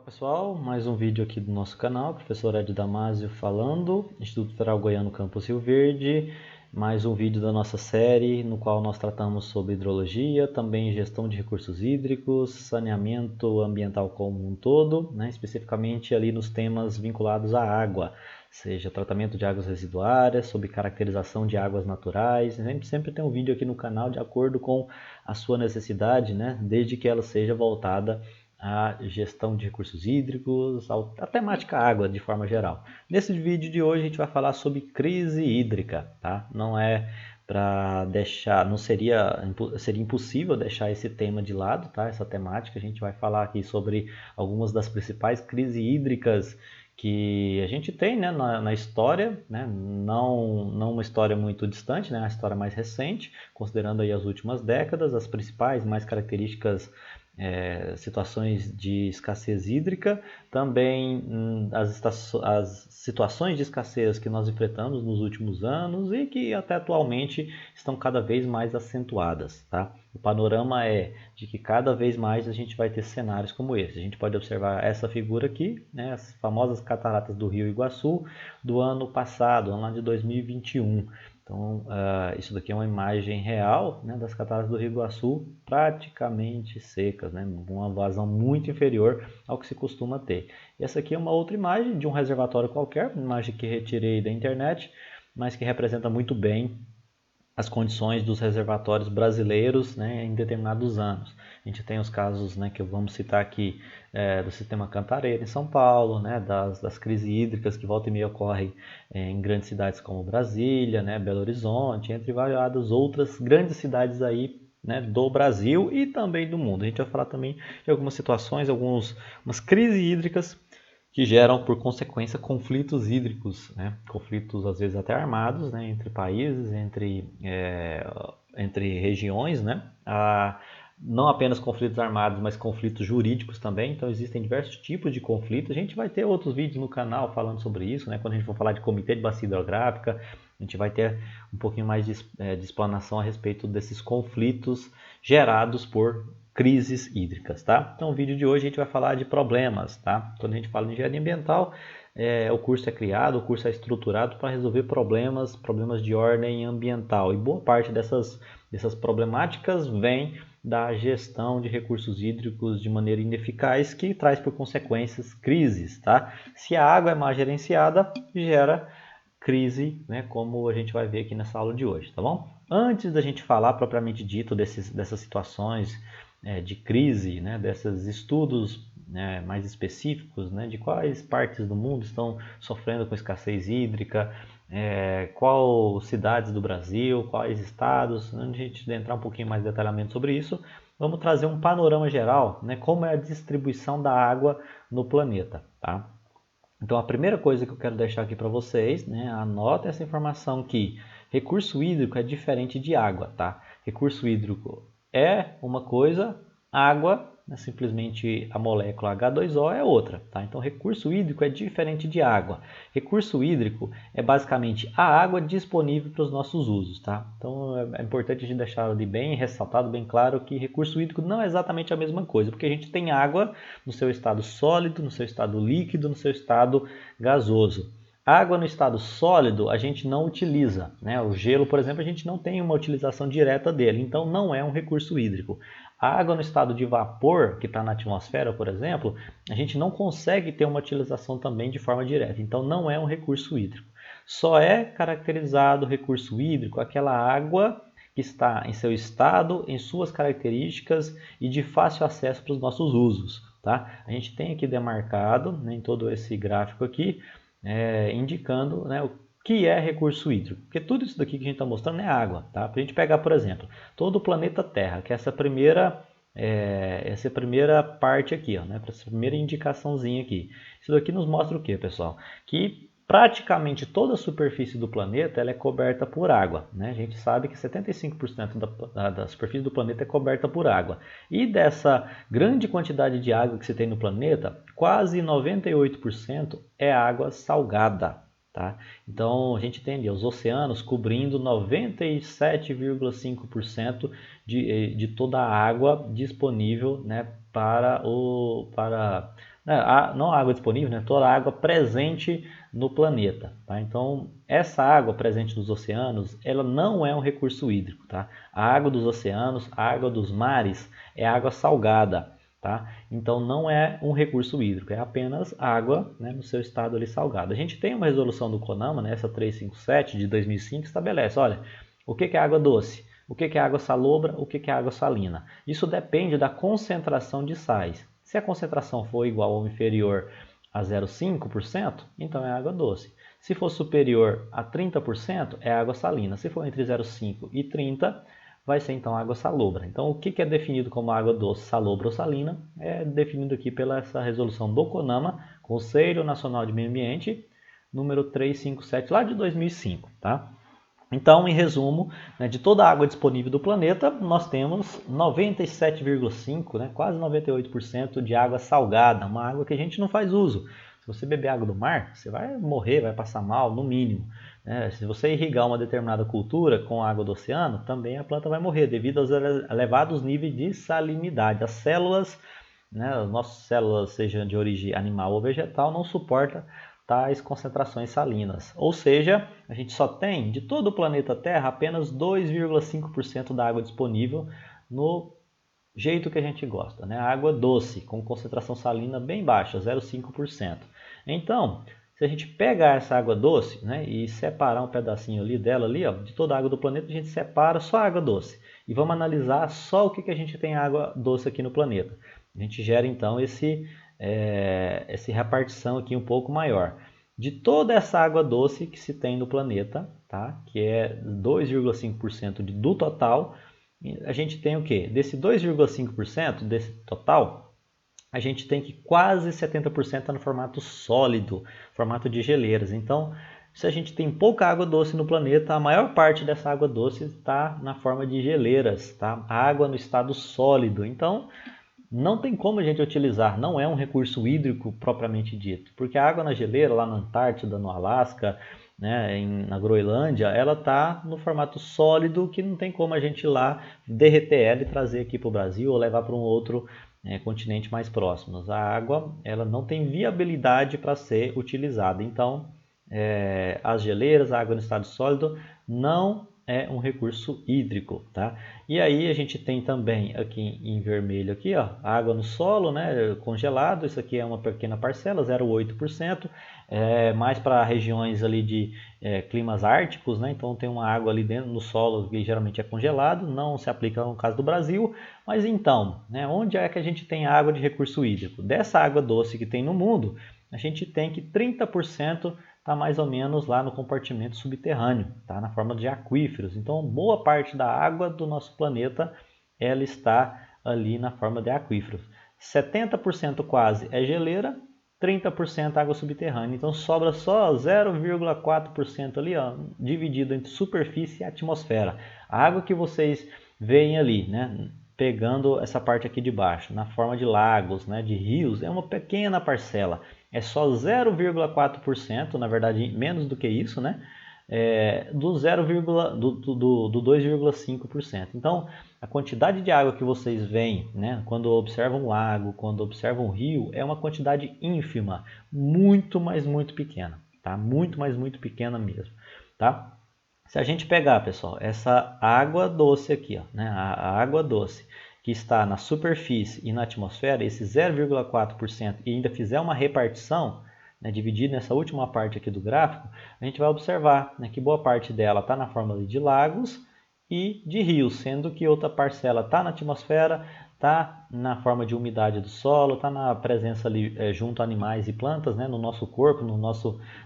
Pessoal, mais um vídeo aqui do nosso canal, professor Ed Damasio falando, Instituto Federal Goiano Campus Rio Verde, mais um vídeo da nossa série no qual nós tratamos sobre hidrologia, também gestão de recursos hídricos, saneamento ambiental como um todo, especificamente ali nos temas vinculados à água, seja tratamento de águas residuárias, sobre caracterização de águas naturais. A gente sempre tem um vídeo aqui no canal de acordo com a sua necessidade, desde que ela seja voltada a gestão de recursos hídricos, a temática água de forma geral. Nesse vídeo de hoje a gente vai falar sobre crise hídrica, tá? Não é para deixar, não seria impossível deixar esse tema de lado, tá? Essa temática, a gente vai falar aqui sobre algumas das principais crises hídricas que a gente tem, na história, não uma história muito distante, uma história mais recente, considerando aí as últimas décadas, as principais, mais características situações de escassez hídrica, também as situações de escassez que nós enfrentamos nos últimos anos e que até atualmente estão cada vez mais acentuadas. Tá? O panorama é de que cada vez mais a gente vai ter cenários como esse. A gente pode observar essa figura aqui, as famosas cataratas do Rio Iguaçu do ano passado, ano de 2021. Então, isso daqui é uma imagem real das cataratas do Rio Iguaçu, praticamente secas, uma vazão muito inferior ao que se costuma ter. E essa aqui é uma outra imagem de um reservatório qualquer, uma imagem que retirei da internet, mas que representa muito bem as condições dos reservatórios brasileiros em determinados anos. A gente tem os casos que vamos citar aqui do sistema Cantareira em São Paulo, das crises hídricas que volta e meia ocorrem em grandes cidades como Brasília, Belo Horizonte, entre várias outras grandes cidades aí do Brasil e também do mundo. A gente vai falar também de algumas situações, umas crises hídricas que geram, por consequência, conflitos hídricos, conflitos às vezes até armados, entre países, entre regiões, não apenas conflitos armados, mas conflitos jurídicos também. Então existem diversos tipos de conflitos. A gente vai ter outros vídeos no canal falando sobre isso, quando a gente for falar de comitê de bacia hidrográfica, a gente vai ter um pouquinho mais de explanação a respeito desses conflitos gerados por crises hídricas, tá? Então, no vídeo de hoje a gente vai falar de problemas, tá? Quando a gente fala de engenharia ambiental, o curso é criado, o curso é estruturado para resolver problemas de ordem ambiental. E boa parte dessas problemáticas vem da gestão de recursos hídricos de maneira ineficaz, que traz por consequências crises, tá? Se a água é mal gerenciada, gera crise, como a gente vai ver aqui nessa aula de hoje, tá bom? Antes da gente falar propriamente dito dessas situações de crise, desses estudos mais específicos, de quais partes do mundo estão sofrendo com escassez hídrica, quais cidades do Brasil, quais estados. Antes de a gente entrar um pouquinho mais detalhadamente sobre isso, vamos trazer um panorama geral, como é a distribuição da água no planeta, tá? Então, a primeira coisa que eu quero deixar aqui para vocês, anota essa informação que recurso hídrico é diferente de água, tá? Recurso hídrico é uma coisa, água, simplesmente a molécula H2O é outra, tá? Então, recurso hídrico é diferente de água. Recurso hídrico é basicamente a água disponível para os nossos usos, tá? Então, é importante a gente deixar ali bem ressaltado, bem claro que recurso hídrico não é exatamente a mesma coisa, porque a gente tem água no seu estado sólido, no seu estado líquido, no seu estado gasoso. Água no estado sólido a gente não utiliza, O gelo, por exemplo, a gente não tem uma utilização direta dele, então não é um recurso hídrico. A água no estado de vapor, que está na atmosfera, por exemplo, a gente não consegue ter uma utilização também de forma direta, então não é um recurso hídrico. Só é caracterizado recurso hídrico aquela água que está em seu estado, em suas características e de fácil acesso para os nossos usos, tá? A gente tem aqui demarcado, em todo esse gráfico aqui, indicando o que é recurso hídrico, porque tudo isso daqui que a gente está mostrando é água, tá? Para a gente pegar, por exemplo, todo o planeta Terra, que é essa primeira parte aqui, essa primeira indicaçãozinha aqui. Isso daqui nos mostra o que, pessoal? Que praticamente toda a superfície do planeta ela é coberta por água, A gente sabe que 75% da superfície do planeta é coberta por água. E dessa grande quantidade de água que se tem no planeta, quase 98% é água salgada, tá? Então a gente tem ali os oceanos cobrindo 97,5% de toda a água disponível, para Não a água disponível, né? Toda a água presente no planeta, tá? Então, essa água presente nos oceanos, ela não é um recurso hídrico, tá? A água dos oceanos, a água dos mares é água salgada, tá? Então, não é um recurso hídrico, é apenas água, né, no seu estado ali salgado. A gente tem uma resolução do CONAMA, né, essa 357 de 2005, estabelece, olha, o que é água doce? O que é água salobra? O que é água salina? Isso depende da concentração de sais. Se a concentração for igual ou inferior a 0,5%, então é água doce. Se for superior a 30%, é água salina. Se for entre 0,5 e 30, vai ser então água salobra. Então, o que é definido como água doce, salobra ou salina é definido aqui pela essa resolução do CONAMA, Conselho Nacional de Meio Ambiente, número 357, lá de 2005, tá? Então, em resumo, né, de toda a água disponível do planeta, nós temos 97,5%, né, quase 98% de água salgada, uma água que a gente não faz uso. Se você beber água do mar, você vai morrer, vai passar mal, no mínimo. Né? Se você irrigar uma determinada cultura com água do oceano, também a planta vai morrer, devido aos elevados níveis de salinidade. As células, né, as nossas células, sejam de origem animal ou vegetal, não suportam tais concentrações salinas. Ou seja, a gente só tem, de todo o planeta Terra, apenas 2,5% da água disponível no jeito que a gente gosta, né? A água doce, com concentração salina bem baixa, 0,5%. Então, se a gente pegar essa água doce, né, e separar um pedacinho ali dela, ali, ó, de toda a água do planeta, a gente separa só a água doce. E vamos analisar só o que a gente tem água doce aqui no planeta. A gente gera então essa repartição aqui um pouco maior. De toda essa água doce que se tem no planeta, tá? Que é 2,5% do total, a gente tem o quê? Desse 2,5% desse total, a gente tem que quase 70% está no formato sólido, formato de geleiras. Então, se a gente tem pouca água doce no planeta, a maior parte dessa água doce está na forma de geleiras, tá? A água no estado sólido. Então, não tem como a gente utilizar, não é um recurso hídrico propriamente dito, porque a água na geleira, lá na Antártida, no Alasca, né, na Groenlândia, ela está no formato sólido que não tem como a gente ir lá derreter ela e trazer aqui para o Brasil ou levar para um outro continente mais próximo. A água ela não tem viabilidade para ser utilizada, então as geleiras, a água no estado sólido não é um recurso hídrico, tá? E aí a gente tem também aqui em vermelho aqui, ó, água no solo, né, congelado. Isso aqui é uma pequena parcela, 0,8%, mais para regiões ali de climas árticos, né? Então tem uma água ali dentro no solo que geralmente é congelado, não se aplica no caso do Brasil. Mas então, né, onde é que a gente tem água de recurso hídrico? Dessa água doce que tem no mundo, a gente tem que 30% está mais ou menos lá no compartimento subterrâneo, tá? Na forma de aquíferos. Então, boa parte da água do nosso planeta ela está ali na forma de aquíferos. 70% quase é geleira, 30% água subterrânea. Então, sobra só 0,4% ali, ó, dividido entre superfície e atmosfera. A água que vocês veem ali, né, pegando essa parte aqui de baixo, na forma de lagos, né, de rios, é uma pequena parcela. É só 0,4%, na verdade menos do que isso, né? Do 2,5%. Então, a quantidade de água que vocês veem, né, quando observam um lago, quando observam um rio, é uma quantidade ínfima, muito, mas muito pequena, tá? Muito, mas muito pequena mesmo, tá? Se a gente pegar, pessoal, essa água doce aqui, ó, né, a água doce, que está na superfície e na atmosfera, esse 0,4%, e ainda fizer uma repartição, né, dividir nessa última parte aqui do gráfico, a gente vai observar, né, que boa parte dela está na forma de lagos e de rios, sendo que outra parcela está na atmosfera, está na forma de umidade do solo, está na presença ali junto a animais e plantas, né, no nosso corpo,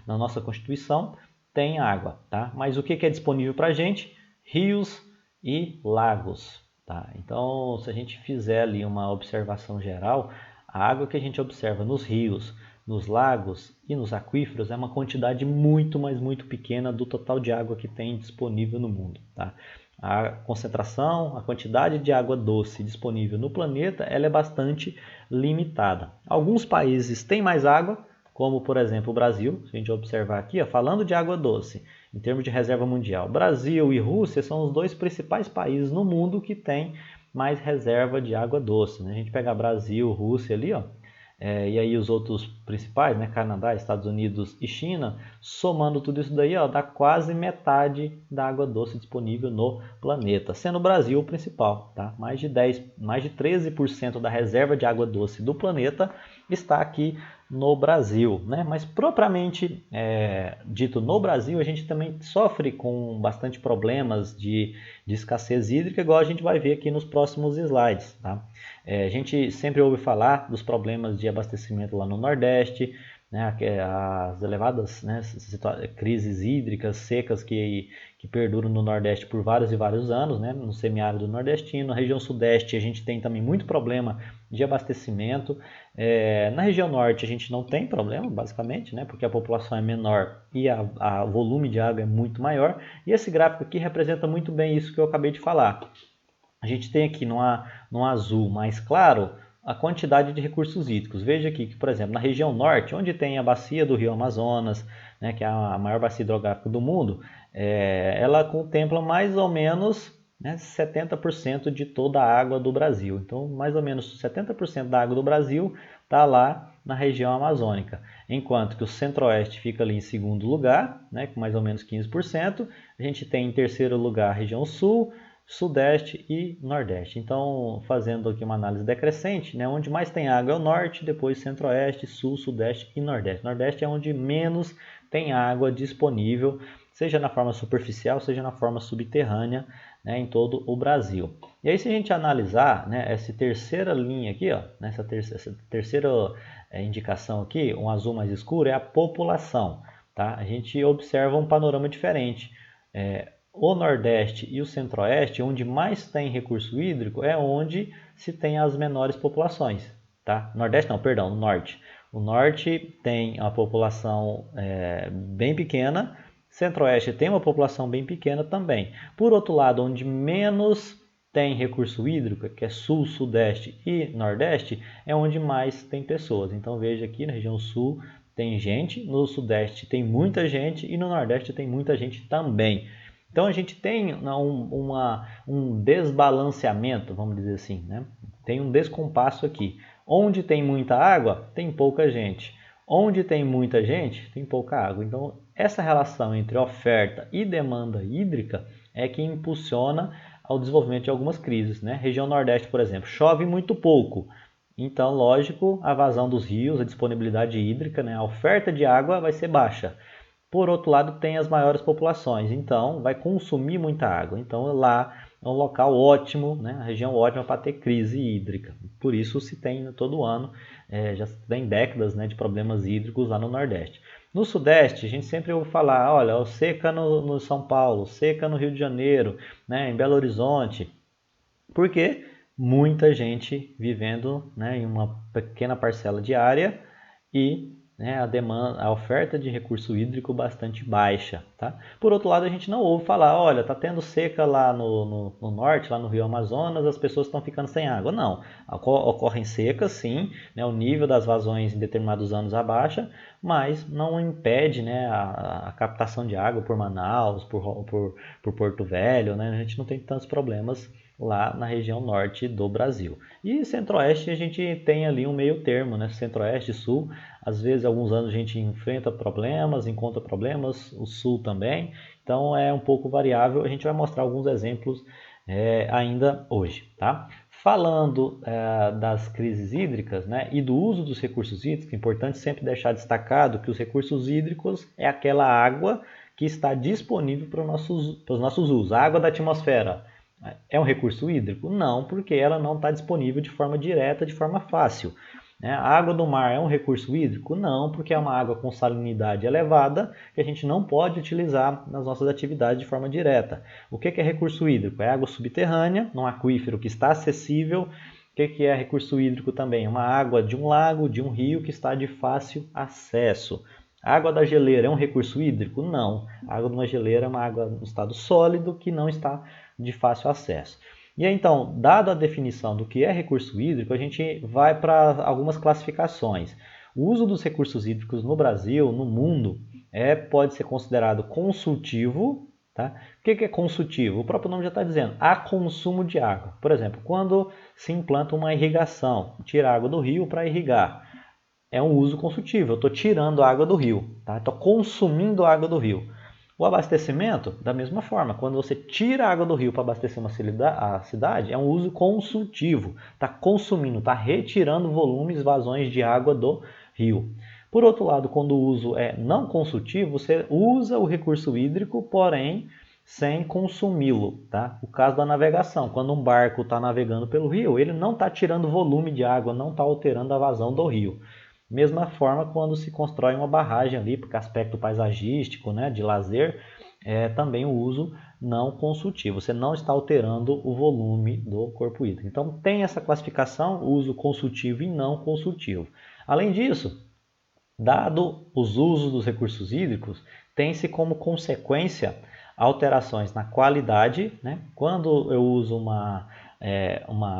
na nossa constituição, tem água, tá? Mas o que é disponível para a gente? Rios e lagos. Tá, então, se a gente fizer ali uma observação geral, a água que a gente observa nos rios, nos lagos e nos aquíferos é uma quantidade muito, mas muito pequena do total de água que tem disponível no mundo. Tá? A concentração, a quantidade de água doce disponível no planeta, ela é bastante limitada. Alguns países têm mais água, como por exemplo o Brasil, se a gente observar aqui, ó, falando de água doce, em termos de reserva mundial, Brasil e Rússia são os dois principais países no mundo que têm mais reserva de água doce. Né? A gente pega Brasil, Rússia ali, ó, e aí os outros principais, né, Canadá, Estados Unidos e China, somando tudo isso daí, ó, dá quase metade da água doce disponível no planeta, sendo o Brasil o principal, tá? Mais de 13% da reserva de água doce do planeta está aqui no Brasil, né? Mas propriamente dito no Brasil, a gente também sofre com bastante problemas de escassez hídrica, igual a gente vai ver aqui nos próximos slides, tá? A gente sempre ouve falar dos problemas de abastecimento lá no Nordeste, né, as elevadas, né, crises hídricas, secas que perduram no Nordeste por vários e vários anos, né, no semiárido nordestino. Na região Sudeste a gente tem também muito problema de abastecimento. Na região Norte a gente não tem problema, basicamente, né, porque a população é menor e o volume de água é muito maior. E esse gráfico aqui representa muito bem isso que eu acabei de falar. A gente tem aqui no azul mais claro a quantidade de recursos hídricos. Veja aqui que, por exemplo, na região norte, onde tem a bacia do Rio Amazonas, né, que é a maior bacia hidrográfica do mundo, ela contempla mais ou menos, né, 70% de toda a água do Brasil. Então, mais ou menos 70% da água do Brasil está lá na região amazônica. Enquanto que o centro-oeste fica ali em segundo lugar, né, com mais ou menos 15%. A gente tem em terceiro lugar a região sul, Sudeste e Nordeste. Então, fazendo aqui uma análise decrescente, né, onde mais tem água é o Norte, depois Centro-Oeste, Sul, Sudeste e Nordeste. Nordeste é onde menos tem água disponível, seja na forma superficial, seja na forma subterrânea, né, em todo o Brasil. E aí, se a gente analisar, né, essa terceira linha aqui, ó, essa terceira indicação aqui, um azul mais escuro, é a população. Tá? A gente observa um panorama diferente. O Nordeste e o Centro-Oeste, onde mais tem recurso hídrico, é onde se tem as menores populações. Tá? Nordeste não, perdão, no Norte. O Norte tem a população bem pequena, Centro-Oeste tem uma população bem pequena também. Por outro lado, onde menos tem recurso hídrico, que é Sul, Sudeste e Nordeste, é onde mais tem pessoas. Então veja aqui na região Sul tem gente, no Sudeste tem muita gente e no Nordeste tem muita gente também. Então a gente tem um desbalanceamento, vamos dizer assim, né? Tem um descompasso aqui. Onde tem muita água, tem pouca gente. Onde tem muita gente, tem pouca água. Então essa relação entre oferta e demanda hídrica é que impulsiona ao desenvolvimento de algumas crises, né? Região Nordeste, por exemplo, chove muito pouco. Então, lógico, a vazão dos rios, a disponibilidade hídrica, né? A oferta de água vai ser baixa. Por outro lado, tem as maiores populações, então vai consumir muita água. Então lá é um local ótimo, né? A região ótima para ter crise hídrica. Por isso se tem todo ano, já tem décadas, né, de problemas hídricos lá no Nordeste. No Sudeste, a gente sempre ouve falar, olha, seca no São Paulo, seca no Rio de Janeiro, né, em Belo Horizonte. Por quê? Muita gente vivendo, né, em uma pequena parcela de área e, né, a oferta de recurso hídrico bastante baixa. Tá? Por outro lado, a gente não ouve falar, olha, está tendo seca lá no norte, lá no Rio Amazonas, as pessoas estão ficando sem água. Não, ocorrem secas sim, né, o nível das vazões em determinados anos abaixa, mas não impede, né, a captação de água por Manaus, por Porto Velho, né, a gente não tem tantos problemas lá na região norte do Brasil. E centro-oeste a gente tem ali um meio termo, né? Centro-oeste e sul, às vezes alguns anos a gente enfrenta problemas, encontra problemas, o sul também, então é um pouco variável, a gente vai mostrar alguns exemplos ainda hoje, tá? Falando das crises hídricas, né, e do uso dos recursos hídricos, é importante sempre deixar destacado que os recursos hídricos é aquela água que está disponível para os nossos usos, a água da atmosfera. É um recurso hídrico? Não, porque ela não está disponível de forma direta, de forma fácil. A água do mar é um recurso hídrico? Não, porque é uma água com salinidade elevada que a gente não pode utilizar nas nossas atividades de forma direta. O que é recurso hídrico? É água subterrânea, num aquífero que está acessível. O que é recurso hídrico também? Uma água de um lago, de um rio que está de fácil acesso. A água da geleira é um recurso hídrico? Não. A água de uma geleira é uma água no estado sólido que não está de fácil acesso. E aí, então, dado a definição do que é recurso hídrico, a gente vai para algumas classificações. O uso dos recursos hídricos no Brasil, no mundo, pode ser considerado consultivo. Tá? O que é consultivo? O próprio nome já está dizendo, há consumo de água. Por exemplo, quando se implanta uma irrigação, tira água do rio para irrigar. é um uso consultivo, eu estou tirando água do rio, tá? Estou consumindo água do rio. O abastecimento, da mesma forma, quando você tira a água do rio para abastecer a cidade, é um uso consultivo, está consumindo, está retirando volumes, vazões de água do rio. Por outro lado, quando o uso é não consultivo, você usa o recurso hídrico, porém sem consumi-lo, tá? O caso da navegação, quando um barco está navegando pelo rio, ele não está tirando volume de água, não está alterando a vazão do rio. Mesma forma quando se constrói uma barragem ali, porque aspecto paisagístico, né, de lazer, é também o uso não consultivo. Você não está alterando o volume do corpo hídrico. Então tem essa classificação, uso consultivo e não consultivo. Além disso, dado os usos dos recursos hídricos, tem-se como consequência alterações na qualidade, né? Quando eu uso uma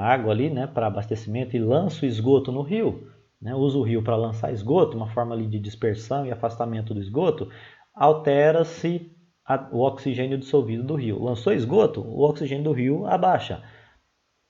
água ali, né, para abastecimento e lanço esgoto no rio, né, uso o rio para lançar esgoto, uma forma ali de dispersão e afastamento do esgoto, altera-se o oxigênio dissolvido do rio. Lançou esgoto, o oxigênio do rio abaixa,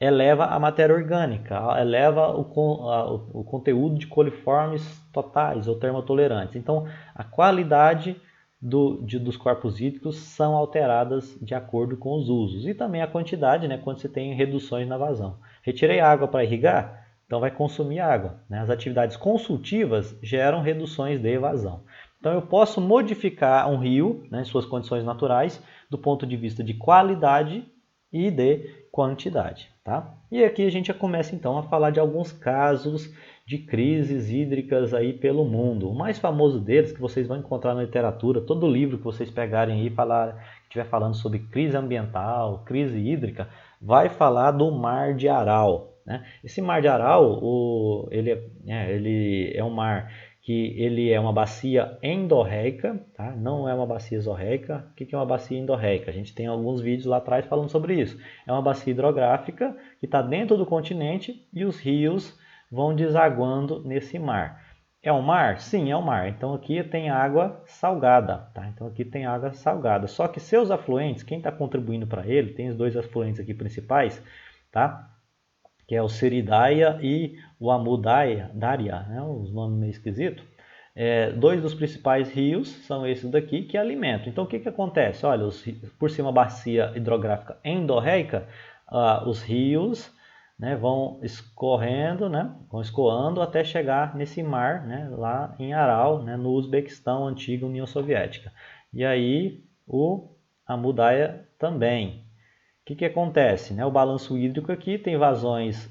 eleva a matéria orgânica, eleva o conteúdo de coliformes totais ou termotolerantes. Então, a qualidade dos corpos hídricos são alteradas de acordo com os usos. E também a quantidade, né, quando você tem reduções na vazão. Retirei água para irrigar, então vai consumir água, né? As atividades consultivas geram reduções de vazão. Então eu posso modificar um rio, né, em suas condições naturais, do ponto de vista de qualidade e de quantidade. Tá? E aqui a gente já começa então a falar de alguns casos de crises hídricas aí pelo mundo. O mais famoso deles, que vocês vão encontrar na literatura, todo livro que vocês pegarem aí, estiver falando sobre crise ambiental, crise hídrica, vai falar do Mar de Aral. Né? Esse Mar de Aral, ele é um mar que ele é uma bacia endorreica, tá? Não é uma bacia exorreica. O que é uma bacia endorreica? A gente tem alguns vídeos lá atrás falando sobre isso. É uma bacia hidrográfica que está dentro do continente e os rios vão desaguando nesse mar. É um mar? Sim, é um mar. Então aqui tem água salgada, tá? Então aqui tem água salgada. Só que seus afluentes, quem está contribuindo para ele, tem os dois afluentes aqui principais, tá? Que é o Seridaia e o Amudarya, né? Os nomes meio esquisitos. Dois dos principais rios são esses daqui que alimentam. Então o que acontece? Olha, por ser uma bacia hidrográfica endorreica, os rios, né, vão escorrendo, né, vão escoando até chegar nesse mar, né, lá em Aral, né, no Uzbequistão, antiga União Soviética. E aí o Amudarya também. O que acontece? Né? O balanço hídrico aqui tem vazões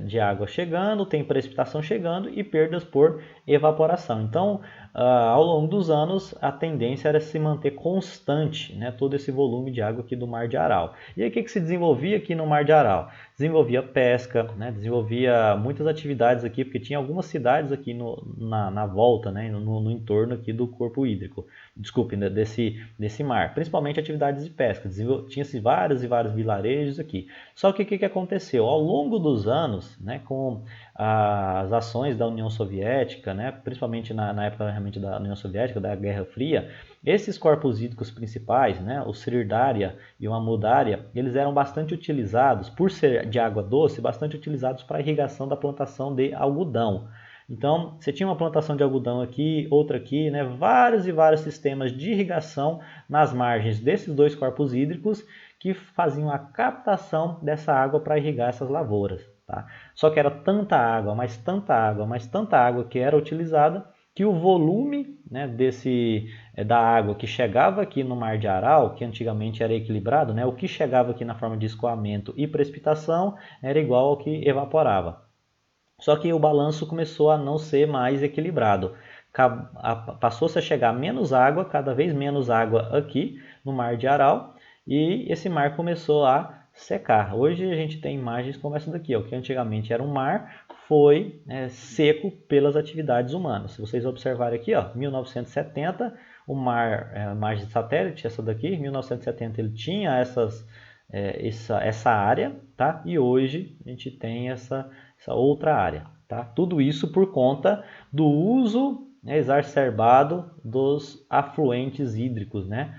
de água chegando, tem precipitação chegando e perdas por evaporação. Então, ao longo dos anos, a tendência era se manter constante, né, todo esse volume de água aqui do Mar de Aral. E aí o que se desenvolvia aqui no Mar de Aral? Desenvolvia pesca, né, desenvolvia muitas atividades aqui, porque tinha algumas cidades aqui na volta, né, no entorno aqui do corpo hídrico, desculpe, né, desse mar, principalmente atividades de pesca. Tinha-se vários e vários vilarejos aqui. Só que o que aconteceu? Ao longo dos anos, né, com as ações da União Soviética, né, principalmente na época realmente da União Soviética, da Guerra Fria, esses corpos hídricos principais, né, o Sirdarya e o Amudarya, eles eram bastante utilizados, por ser de água doce, bastante utilizados para a irrigação da plantação de algodão. Então, você tinha uma plantação de algodão aqui, outra aqui, né, vários e vários sistemas de irrigação nas margens desses dois corpos hídricos que faziam a captação dessa água para irrigar essas lavouras. Tá? Só que era tanta água, mas tanta água, mas tanta água que era utilizada que o volume, né, da água que chegava aqui no Mar de Aral, que antigamente era equilibrado, né, o que chegava aqui na forma de escoamento e precipitação era igual ao que evaporava. Só que o balanço começou a não ser mais equilibrado. Passou-se a chegar menos água, cada vez menos água aqui no Mar de Aral, e esse mar começou a secar. Hoje a gente tem imagens como essa daqui, ó, que antigamente era um mar, foi seco pelas atividades humanas. Se vocês observarem aqui, ó, 1970, o mar, imagem de satélite, essa daqui, 1970 ele tinha essa área, tá? E hoje a gente tem essa outra área. Tá? Tudo isso por conta do uso exacerbado dos afluentes hídricos, né,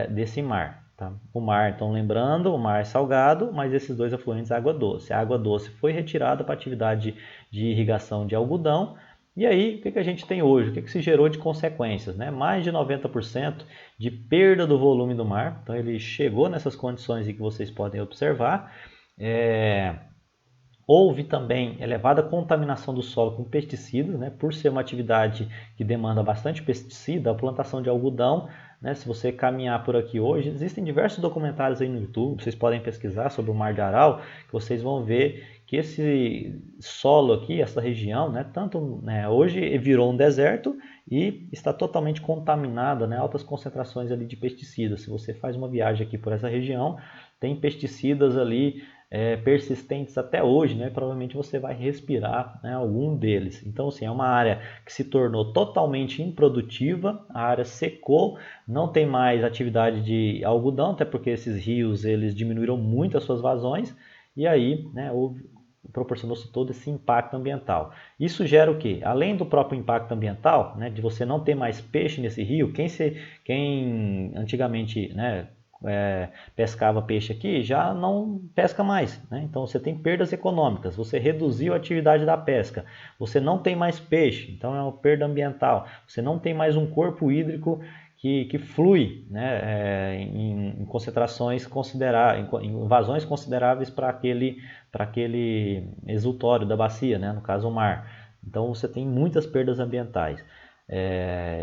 desse mar. Tá? O mar, então lembrando, o mar é salgado, mas esses dois afluentes é água doce. A água doce foi retirada para atividade de irrigação de algodão E aí, o que a gente tem hoje? O que se gerou de consequências? Né? Mais de 90% de perda do volume do mar. Então ele chegou nessas condições que vocês podem observar. Houve também elevada contaminação do solo com pesticidas, né? Por ser uma atividade que demanda bastante pesticida, a plantação de algodão, né? Se você caminhar por aqui hoje, existem diversos documentários aí no YouTube, vocês podem pesquisar sobre o Mar de Aral, que vocês vão ver que esse solo aqui, essa região, né? Tanto hoje virou um deserto e está totalmente contaminada, né? Altas concentrações ali de pesticidas. Se você faz uma viagem aqui por essa região, tem pesticidas ali persistentes até hoje, né? Provavelmente você vai respirar, né, algum deles. Então, assim, é uma área que se tornou totalmente improdutiva, a área secou, não tem mais atividade de algodão, até porque esses rios eles diminuíram muito as suas vazões, e aí, né, proporcionou-se todo esse impacto ambiental. Isso gera o quê? Além do próprio impacto ambiental, né, de você não ter mais peixe nesse rio, quem antigamente, né, pescava peixe aqui, já não pesca mais, né? Então você tem perdas econômicas, você reduziu a atividade da pesca, você não tem mais peixe, então é uma perda ambiental, você não tem mais um corpo hídrico que flui, né, em concentrações consideráveis, em vazões consideráveis para aquele exutório da bacia, né, no caso o mar. Então você tem muitas perdas ambientais.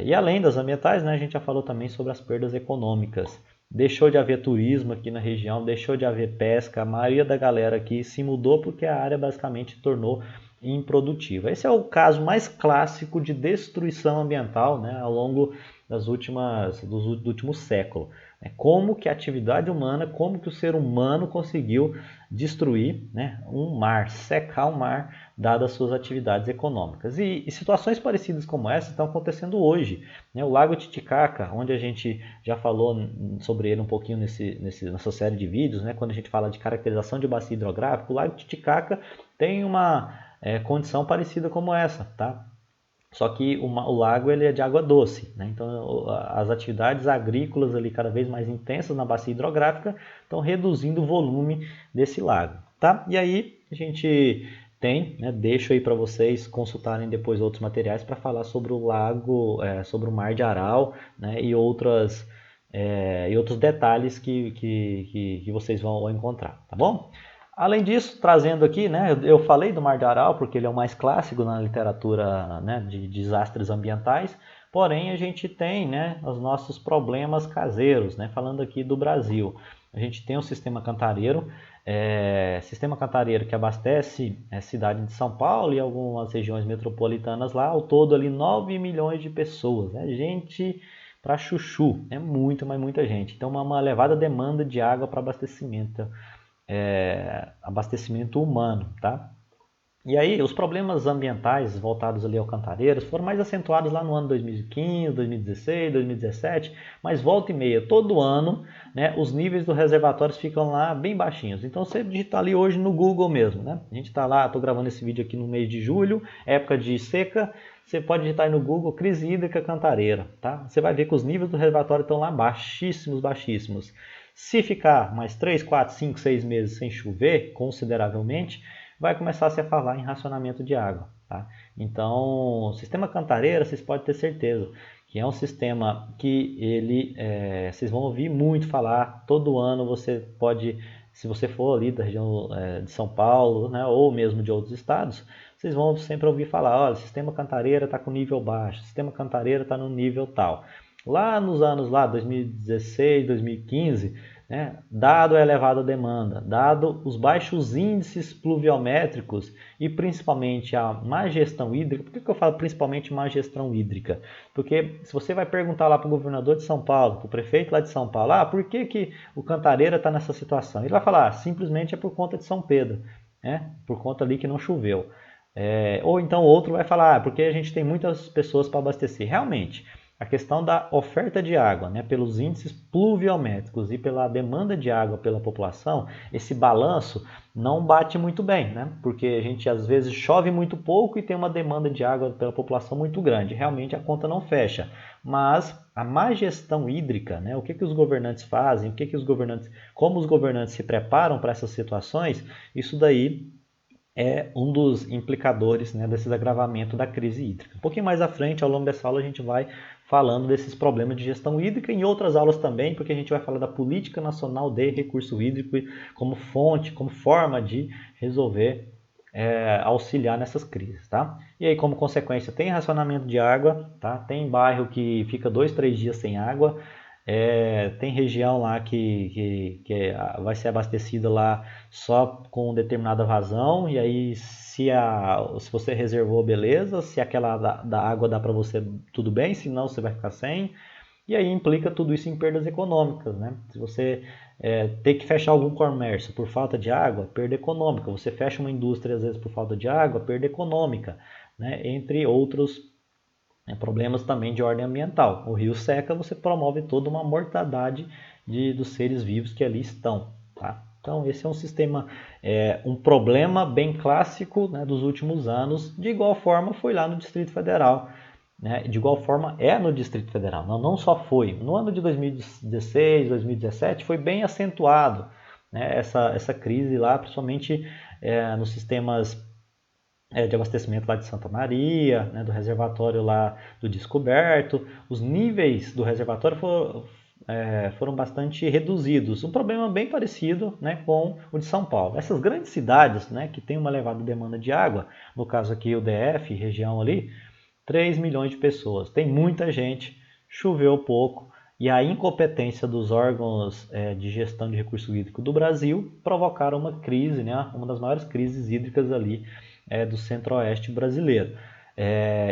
E além das ambientais, né, a gente já falou também sobre as perdas econômicas. Deixou de haver turismo aqui na região, deixou de haver pesca, a maioria da galera aqui se mudou porque a área basicamente tornou improdutiva. Esse é o caso mais clássico de destruição ambiental, né, ao longo do último século. Como que a atividade humana, como que o ser humano conseguiu destruir, né, um mar, secar o mar, dadas as suas atividades econômicas. E situações parecidas como essa estão acontecendo hoje. Né? O Lago Titicaca, onde a gente já falou sobre ele um pouquinho nessa série de vídeos, né? Quando a gente fala de caracterização de bacia hidrográfica, o Lago Titicaca tem uma condição parecida como essa, tá? Só que o lago ele é de água doce, né? Então as atividades agrícolas ali cada vez mais intensas na bacia hidrográfica estão reduzindo o volume desse lago, tá? E aí a gente tem, né, deixo aí para vocês consultarem depois outros materiais para falar sobre o lago, sobre o Mar de Aral, né, e outros detalhes que vocês vão encontrar, tá bom? Além disso, trazendo aqui, né, eu falei do Mar de Aral porque ele é o mais clássico na literatura, né, de desastres ambientais, porém a gente tem, né, os nossos problemas caseiros, né, falando aqui do Brasil. A gente tem o Sistema Cantareiro, Sistema Cantareiro que abastece a cidade de São Paulo e algumas regiões metropolitanas lá, ao todo ali 9 milhões de pessoas, né, gente para chuchu, é muito, mas muita gente. Então uma elevada demanda de água para abastecimento. Abastecimento humano, tá? E aí os problemas ambientais voltados ali ao Cantareiros foram mais acentuados lá no ano 2015, 2016, 2017, mas volta e meia, todo ano, né, os níveis dos reservatórios ficam lá bem baixinhos. Então você digitar ali hoje no Google mesmo, né? A gente está lá, estou gravando esse vídeo aqui no mês de julho, época de seca, você pode digitar aí no Google crise hídrica Cantareira, tá? Você vai ver que os níveis do reservatório estão lá baixíssimos, baixíssimos. Se ficar mais 3, 4, 5, 6 meses sem chover, consideravelmente, vai começar a se falar em racionamento de água. Tá? Então, o sistema Cantareira, vocês podem ter certeza que é um sistema que vocês vão ouvir muito falar, todo ano você pode, se você for ali da região de São Paulo, né, ou mesmo de outros estados, vocês vão sempre ouvir falar, olha, o sistema Cantareira está com nível baixo, o sistema Cantareira está no nível tal. Lá nos anos 2016, 2015, né, dado a elevada demanda, dado os baixos índices pluviométricos e principalmente a má gestão hídrica, por que eu falo principalmente má gestão hídrica? Porque se você vai perguntar lá para o governador de São Paulo, para o prefeito lá de São Paulo, por que o Cantareira está nessa situação? Ele vai falar, simplesmente é por conta de São Pedro, né, por conta ali que não choveu. Ou então outro vai falar, porque a gente tem muitas pessoas para abastecer. Realmente, a questão da oferta de água, né, pelos índices pluviométricos e pela demanda de água pela população, esse balanço não bate muito bem, né? Porque a gente às vezes chove muito pouco e tem uma demanda de água pela população muito grande. Realmente a conta não fecha. Mas a má gestão hídrica, né, o que os governantes fazem, como os governantes se preparam para essas situações, isso daí é um dos implicadores, né, desses agravamentos da crise hídrica. Um pouquinho mais à frente, ao longo dessa aula, a gente vai falando desses problemas de gestão hídrica e em outras aulas também, porque a gente vai falar da Política Nacional de Recurso Hídrico como fonte, como forma de resolver, auxiliar nessas crises, tá? E aí, como consequência, tem racionamento de água, tá? Tem bairro que fica 2, 3 dias sem água, tem região lá que vai ser abastecida lá só com determinada vazão, e aí se você reservou, beleza, se aquela da água dá para você, tudo bem, se não, você vai ficar sem, e aí implica tudo isso em perdas econômicas, né? Se você ter que fechar algum comércio por falta de água, perda econômica, você fecha uma indústria às vezes por falta de água, perda econômica, né? Entre outros problemas também de ordem ambiental. O rio seca, você promove toda uma mortandade dos seres vivos que ali estão. Tá? Então esse é um sistema, um problema bem clássico, né, dos últimos anos. De igual forma foi lá no Distrito Federal. Né? De igual forma é no Distrito Federal. Não só foi. No ano de 2016, 2017 foi bem acentuado, né, essa crise lá, principalmente nos sistemas de abastecimento lá de Santa Maria, né, do reservatório lá do Descoberto. Os níveis do reservatório foram bastante reduzidos. Um problema bem parecido, né, com o de São Paulo. Essas grandes cidades, né, que têm uma elevada demanda de água, no caso aqui o DF, região ali, 3 milhões de pessoas. Tem muita gente, choveu pouco, e a incompetência dos órgãos de gestão de recurso hídrico do Brasil provocaram uma crise, né, uma das maiores crises hídricas ali do centro-oeste brasileiro.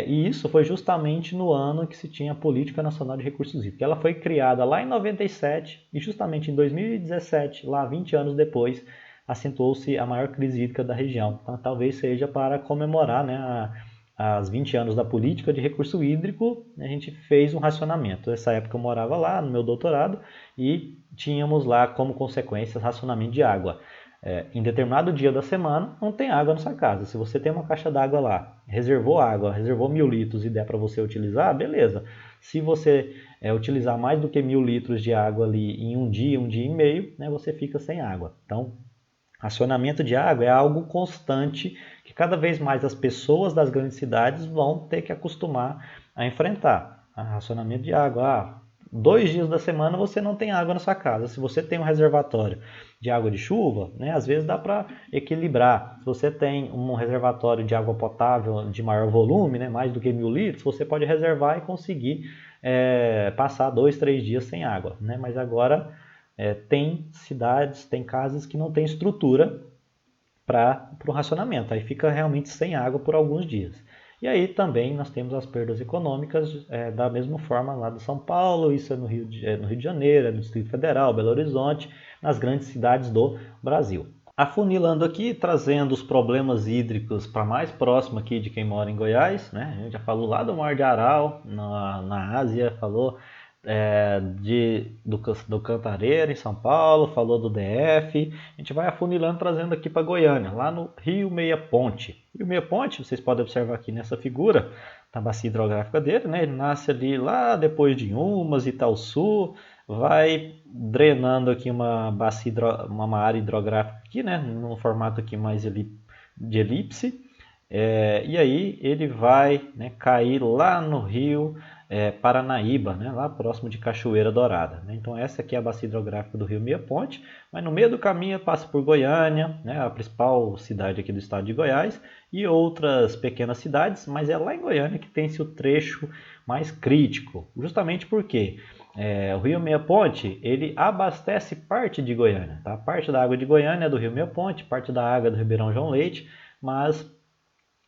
E isso foi justamente no ano que se tinha a Política Nacional de Recursos Hídricos. Ela foi criada lá em 97 e justamente em 2017, lá 20 anos depois, acentuou-se a maior crise hídrica da região. Então, talvez seja para comemorar, né, as 20 anos da política de recurso hídrico, a gente fez um racionamento. Nessa época eu morava lá no meu doutorado e tínhamos lá como consequência racionamento de água. Em determinado dia da semana não tem água na sua casa. Se você tem uma caixa d'água lá, reservou 1.000 litros e der para você utilizar, beleza. Se você utilizar mais do que 1.000 litros de água ali em um dia e meio, né, você fica sem água. Então, racionamento de água é algo constante que cada vez mais as pessoas das grandes cidades vão ter que acostumar a enfrentar. Racionamento de água. 2 dias da semana você não tem água na sua casa. Se você tem um reservatório de água de chuva, né, às vezes dá para equilibrar. Se você tem um reservatório de água potável de maior volume, né, mais do que 1.000 litros, você pode reservar e conseguir passar 2, 3 dias sem água. Né? Mas agora tem cidades, tem casas que não tem estrutura para o racionamento. Aí fica realmente sem água por alguns dias. E aí também nós temos as perdas econômicas da mesma forma lá de São Paulo, isso é no Rio de Janeiro, no Distrito Federal, Belo Horizonte, nas grandes cidades do Brasil. Afunilando aqui, trazendo os problemas hídricos para mais próximo aqui de quem mora em Goiás, né? A gente já falou lá do Mar de Aral, na Ásia, falou do Cantareira em São Paulo, falou do DF, a gente vai afunilando trazendo aqui para Goiânia, lá no Rio Meia Ponte. Rio Meia Ponte, vocês podem observar aqui nessa figura, a bacia hidrográfica dele, né? Ele nasce ali lá depois de Inhumas, Itaúsu, vai drenando aqui uma área hidrográfica aqui, né? Num formato aqui mais de elipse, e aí ele vai, né, cair lá no rio Paranaíba, né, lá próximo de Cachoeira Dourada. Né? Então essa aqui é a bacia hidrográfica do rio Meia Ponte, mas no meio do caminho passa por Goiânia, né, a principal cidade aqui do estado de Goiás, e outras pequenas cidades, mas é lá em Goiânia que tem-se o trecho mais crítico, justamente porque o rio Meia Ponte, ele abastece parte de Goiânia, tá? Parte da água de Goiânia é do rio Meia Ponte, parte da água do Ribeirão João Leite, mas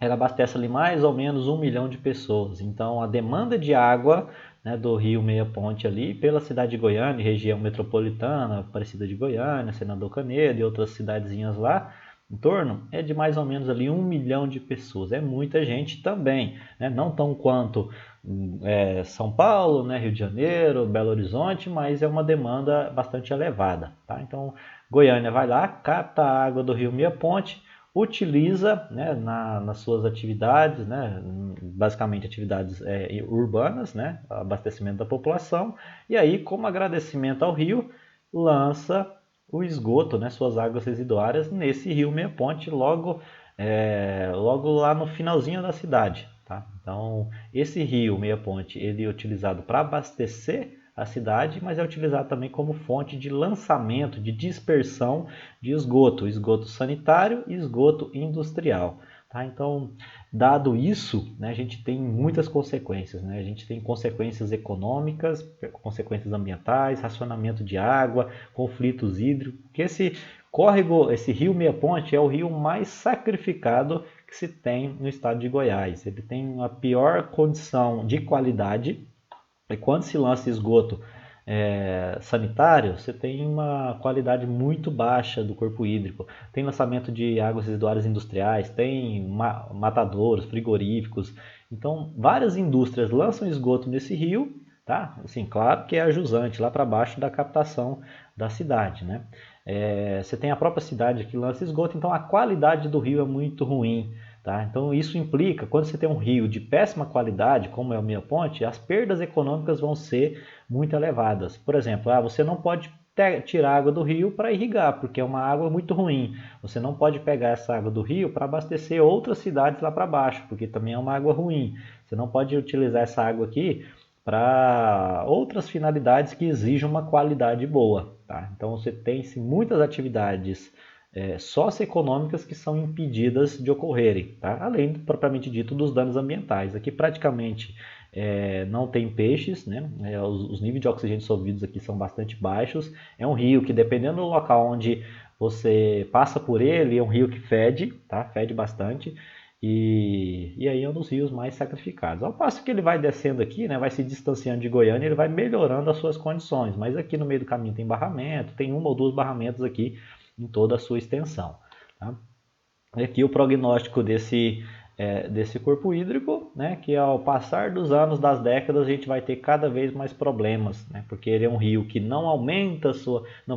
ela abastece ali mais ou menos 1 milhão de pessoas. Então a demanda de água, né, do rio Meia Ponte ali pela cidade de Goiânia, região metropolitana, Aparecida de Goiânia, Senador Canedo e outras cidadezinhas lá em torno, é de mais ou menos ali 1 milhão de pessoas. É muita gente também, né? Não tão quanto São Paulo, né, Rio de Janeiro, Belo Horizonte, mas é uma demanda bastante elevada. Tá? Então Goiânia vai lá, capta a água do rio Meia Ponte, utiliza, né, nas suas atividades, né, basicamente atividades urbanas, né, abastecimento da população, e aí, como agradecimento ao rio, lança o esgoto, né, suas águas residuárias nesse rio Meia Ponte, logo logo lá no finalzinho da cidade, tá? Então, esse rio Meia Ponte, ele é utilizado para abastecer a cidade, mas é utilizado também como fonte de lançamento, de dispersão de esgoto, esgoto sanitário e esgoto industrial. Tá? Então, dado isso, né, a gente tem muitas consequências. Né? A gente tem consequências econômicas, consequências ambientais, racionamento de água, conflitos hídricos. Que esse córrego, esse rio Meia Ponte é o rio mais sacrificado que se tem no estado de Goiás. Ele tem a pior condição de qualidade. E quando se lança esgoto sanitário, você tem uma qualidade muito baixa do corpo hídrico. Tem lançamento de águas residuárias industriais, tem matadouros, frigoríficos. Então, várias indústrias lançam esgoto nesse rio, tá? Assim, claro que é a jusante, lá para baixo da captação da cidade, né? Você tem a própria cidade que lança esgoto, então a qualidade do rio é muito ruim. Tá? Então isso implica, quando você tem um rio de péssima qualidade, como é o Meia Ponte, as perdas econômicas vão ser muito elevadas. Por exemplo, você não pode tirar água do rio para irrigar, porque é uma água muito ruim. Você não pode pegar essa água do rio para abastecer outras cidades lá para baixo, porque também é uma água ruim. Você não pode utilizar essa água aqui para outras finalidades que exijam uma qualidade boa. Tá? Então você tem muitas atividades socioeconômicas que são impedidas de ocorrerem, tá? Além, propriamente dito, dos danos ambientais. Aqui praticamente não tem peixes, né? Os níveis de oxigênio dissolvidos aqui são bastante baixos. É um rio que, dependendo do local onde você passa por ele, é um rio que fede, tá? Fede bastante. E aí é um dos rios mais sacrificados. Ao passo que ele vai descendo aqui, né, vai se distanciando de Goiânia, ele vai melhorando as suas condições. Mas aqui no meio do caminho tem barramento, tem uma ou duas barramentos aqui em toda a sua extensão. Tá? Aqui o prognóstico desse corpo hídrico, né, que ao passar dos anos, das décadas, a gente vai ter cada vez mais problemas, né, porque ele é um rio que não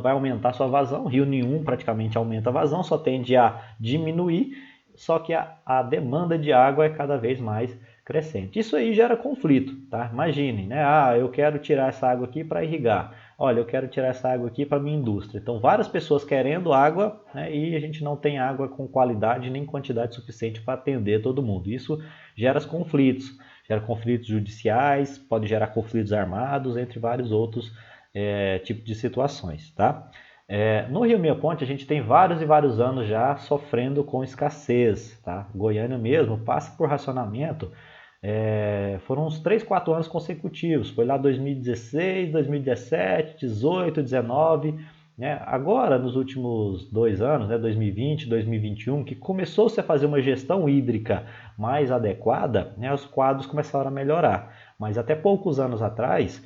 vai aumentar sua vazão, rio nenhum praticamente aumenta a vazão, só tende a diminuir, só que a demanda de água é cada vez mais crescente. Isso aí gera conflito, tá? Imaginem, né? Eu quero tirar essa água aqui para irrigar. Olha, eu quero tirar essa água aqui para minha indústria. Então, várias pessoas querendo água, né, e a gente não tem água com qualidade nem quantidade suficiente para atender todo mundo. Isso gera conflitos judiciais, pode gerar conflitos armados, entre vários outros tipos de situações, tá? No Rio Meia Ponte a gente tem vários e vários anos já sofrendo com escassez, tá? Goiânia mesmo passa por racionamento, foram uns 3, 4 anos consecutivos, foi lá 2016, 2017, 18, 19, né? Agora nos últimos 2 anos, né, 2020, 2021, que começou-se a fazer uma gestão hídrica mais adequada, né, os quadros começaram a melhorar, mas até poucos anos atrás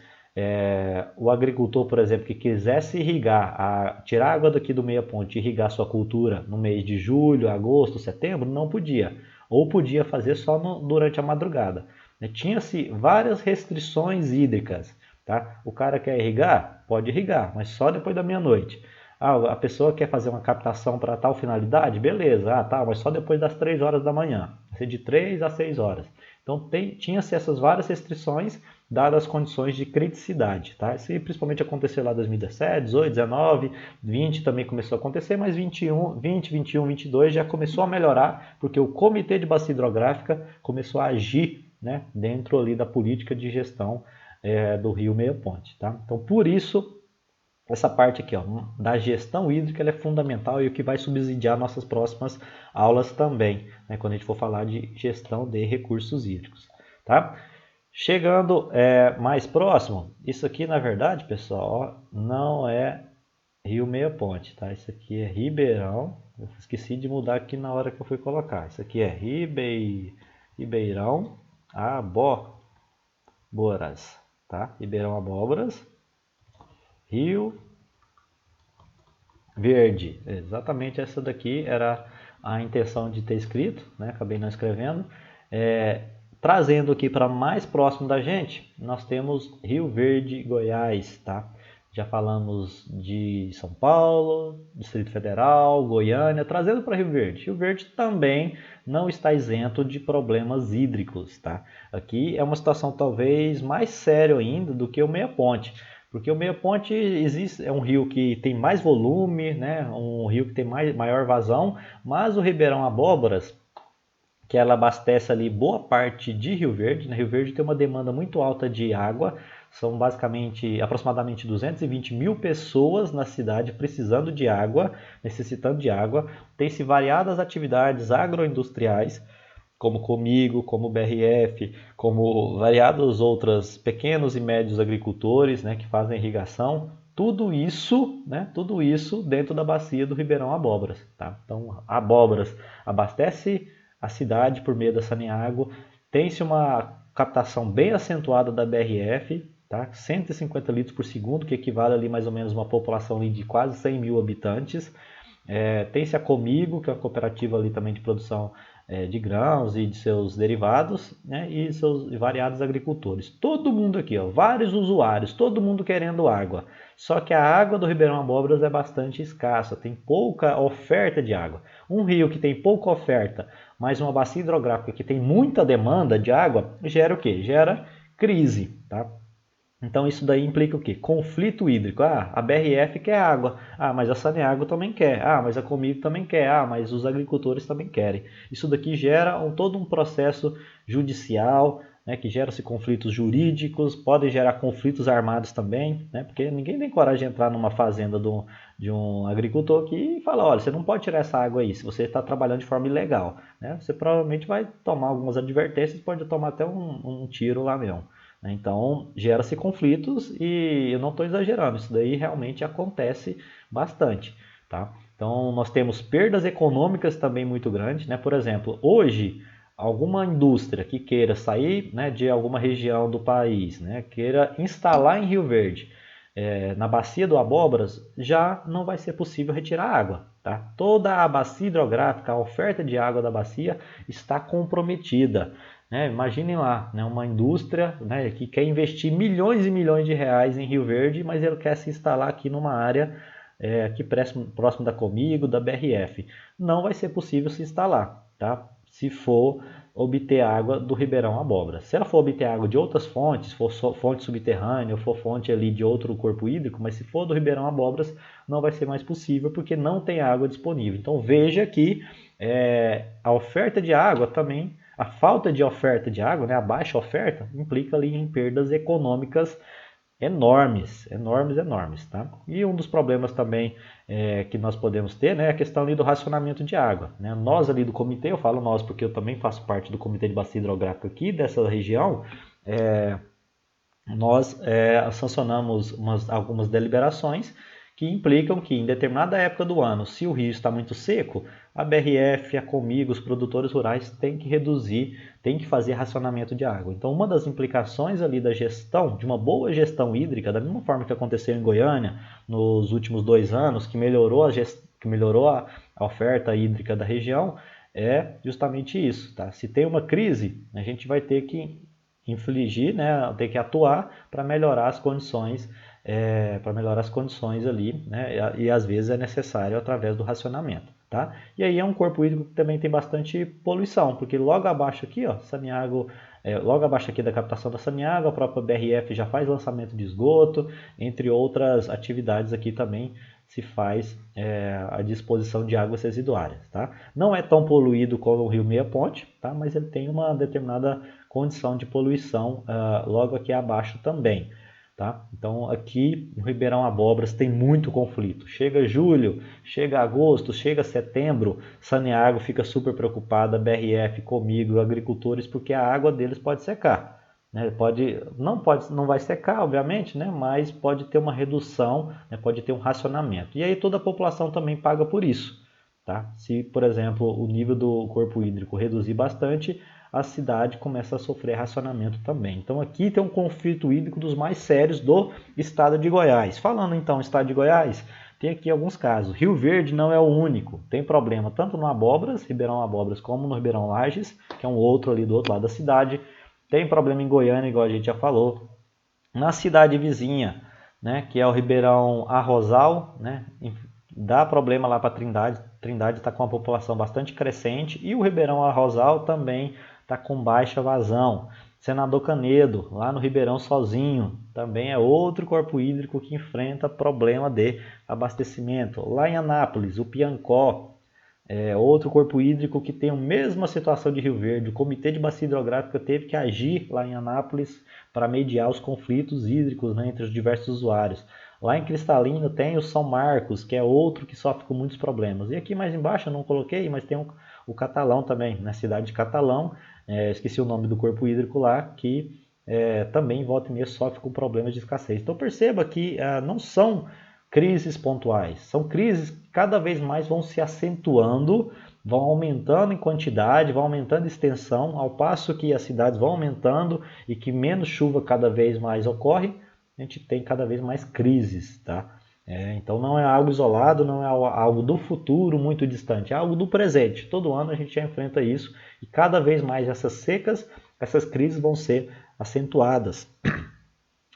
o agricultor, por exemplo, que quisesse irrigar, tirar água daqui do Meia Ponte e irrigar sua cultura no mês de julho, agosto, setembro, não podia. Ou podia fazer só durante a madrugada. Tinha-se várias restrições hídricas. Tá? O cara quer irrigar? Pode irrigar, mas só depois da meia-noite. A pessoa quer fazer uma captação para tal finalidade? Beleza, mas só depois das 3 horas da manhã. Vai ser de 3 a 6 horas. Então tinha-se essas várias restrições dadas as condições de criticidade. Tá? Isso principalmente aconteceu lá em 2017, 18, 19, 20 também começou a acontecer, mas 21, 22 já começou a melhorar, porque o Comitê de Bacia Hidrográfica começou a agir, né, dentro ali da política de gestão do Rio Meia Ponte. Tá? Então, por isso, essa parte aqui da gestão hídrica ela é fundamental e o que vai subsidiar nossas próximas aulas também, né, quando a gente for falar de gestão de recursos hídricos. Tá? Chegando mais próximo, isso aqui na verdade, pessoal, não é Rio Meia Ponte, tá? Isso aqui é Ribeirão, eu esqueci de mudar aqui na hora que eu fui colocar. Isso aqui é Ribeirão Abóboras, tá? Ribeirão Abóboras, Rio Verde. Exatamente essa daqui era a intenção de ter escrito, né? Acabei não escrevendo. Trazendo aqui para mais próximo da gente, nós temos Rio Verde, Goiás, tá? Já falamos de São Paulo, Distrito Federal, Goiânia, trazendo para Rio Verde. Rio Verde também não está isento de problemas hídricos, tá? Aqui é uma situação talvez mais séria ainda do que o Meia Ponte, Porque o Meia Ponte existe, é um rio que tem mais volume, né? Um rio que tem maior vazão, mas o Ribeirão Abóboras, que ela abastece ali boa parte de Rio Verde, né? Rio Verde tem uma demanda muito alta de água, são basicamente aproximadamente 220 mil pessoas na cidade precisando de água, necessitando de água. Tem-se variadas atividades agroindustriais, como Comigo, como BRF, como variados outros pequenos e médios agricultores, né, que fazem irrigação. Tudo isso dentro da bacia do Ribeirão Abóboras. Tá? Então, Abóboras abastece a cidade por meio da Saneago. Tem-se uma captação bem acentuada da BRF, tá? 150 litros por segundo, que equivale ali mais ou menos a uma população ali de quase 100 mil habitantes. Tem-se a Comigo, que é uma cooperativa ali também de produção de grãos e de seus derivados, né, e seus variados agricultores. Todo mundo aqui, ó, vários usuários, todo mundo querendo água. Só que a água do Ribeirão Abóboras é bastante escassa, tem pouca oferta de água. Um rio que tem pouca oferta, mas uma bacia hidrográfica que tem muita demanda de água, gera o quê? Gera crise, tá? Então isso daí implica o quê? Conflito hídrico. A BRF quer água. Mas a Saneago também quer. Mas a Comigo também quer. Mas os agricultores também querem. Isso daqui gera todo um processo judicial, né, que gera-se conflitos jurídicos, podem gerar conflitos armados também, né, porque ninguém tem coragem de entrar numa fazenda de um agricultor que fala, olha, você não pode tirar essa água aí se você está trabalhando de forma ilegal. Né? Você provavelmente vai tomar algumas advertências, pode tomar até um tiro lá mesmo. Então, gera-se conflitos e eu não estou exagerando, isso daí realmente acontece bastante. Tá? Então, nós temos perdas econômicas também muito grandes. Né? Por exemplo, hoje, alguma indústria que queira sair, né, de alguma região do país, né, queira instalar em Rio Verde, na bacia do Abóboras, já não vai ser possível retirar água. Tá? Toda a bacia hidrográfica, a oferta de água da bacia está comprometida. Imaginem lá, né, uma indústria, né, que quer investir milhões e milhões de reais em Rio Verde, mas ele quer se instalar aqui numa área aqui próximo da Comigo, da BRF. Não vai ser possível se instalar, tá? Se for obter água do Ribeirão Abóboras. Se ela for obter água de outras fontes, for fonte subterrânea, ou for fonte ali de outro corpo hídrico, mas se for do Ribeirão Abóboras, não vai ser mais possível, porque não tem água disponível. Então veja que a oferta de água também, a falta de oferta de água, né, a baixa oferta, implica ali em perdas econômicas enormes, enormes, enormes. Tá? E um dos problemas também que nós podemos ter, né, é a questão ali do racionamento de água. Né? Nós ali do comitê, eu falo nós porque eu também faço parte do comitê de bacia hidrográfica aqui dessa região, nós sancionamos algumas deliberações que implicam que em determinada época do ano, se o rio está muito seco, a BRF, a Comigo, os produtores rurais têm que reduzir, têm que fazer racionamento de água. Então, uma das implicações ali da gestão, de uma boa gestão hídrica, da mesma forma que aconteceu em Goiânia nos últimos 2 anos, que melhorou a oferta hídrica da região, é justamente isso. Tá? Se tem uma crise, a gente vai ter que infligir, né, ter que atuar para melhorar as condições ali, né? E às vezes é necessário através do racionamento, tá? E aí é um corpo hídrico que também tem bastante poluição, porque logo abaixo aqui, ó, Saneago, logo abaixo aqui da captação da Saneago, a própria BRF já faz lançamento de esgoto, entre outras atividades aqui também se faz a disposição de águas residuárias, tá? Não é tão poluído como o Rio Meia Ponte, tá? Mas ele tem uma determinada condição de poluição logo aqui abaixo também. Tá? Então aqui no Ribeirão Abóboras tem muito conflito. Chega julho, chega agosto, chega setembro, Saneago fica super preocupada, BRF, Comigo, agricultores, porque a água deles pode secar. Né? Não vai secar, obviamente, né? Mas pode ter uma redução, né? Pode ter um racionamento. E aí toda a população também paga por isso. Tá? Se, por exemplo, o nível do corpo hídrico reduzir bastante, a cidade começa a sofrer racionamento também. Então aqui tem um conflito hídrico dos mais sérios do estado de Goiás. Falando então estado de Goiás, tem aqui alguns casos. Rio Verde não é o único. Tem problema tanto no Abóboras, Ribeirão Abóboras, como no Ribeirão Lages, que é um outro ali do outro lado da cidade. Tem problema em Goiânia, igual a gente já falou. Na cidade vizinha, né, que é o Ribeirão Arrozal, né, dá problema lá para Trindade. Trindade está com uma população bastante crescente e o Ribeirão Arrozal também está com baixa vazão. Senador Canedo, lá no Ribeirão Sozinho, também é outro corpo hídrico que enfrenta problema de abastecimento. Lá em Anápolis, o Piancó, é outro corpo hídrico que tem a mesma situação de Rio Verde. O Comitê de Bacia Hidrográfica teve que agir lá em Anápolis para mediar os conflitos hídricos, né, entre os diversos usuários. Lá em Cristalina tem o São Marcos, que é outro que sofre com muitos problemas. E aqui mais embaixo eu não coloquei, mas tem o Catalão também, na cidade de Catalão, esqueci o nome do corpo hídrico lá, que também volta e meia sofre com problemas de escassez. Então perceba que não são crises pontuais, são crises que cada vez mais vão se acentuando, vão aumentando em quantidade, vão aumentando em extensão, ao passo que as cidades vão aumentando e que menos chuva cada vez mais ocorre, a gente tem cada vez mais crises, tá? Então não é algo isolado, não é algo do futuro muito distante, é algo do presente. Todo ano a gente já enfrenta isso e cada vez mais essas secas, essas crises vão ser acentuadas.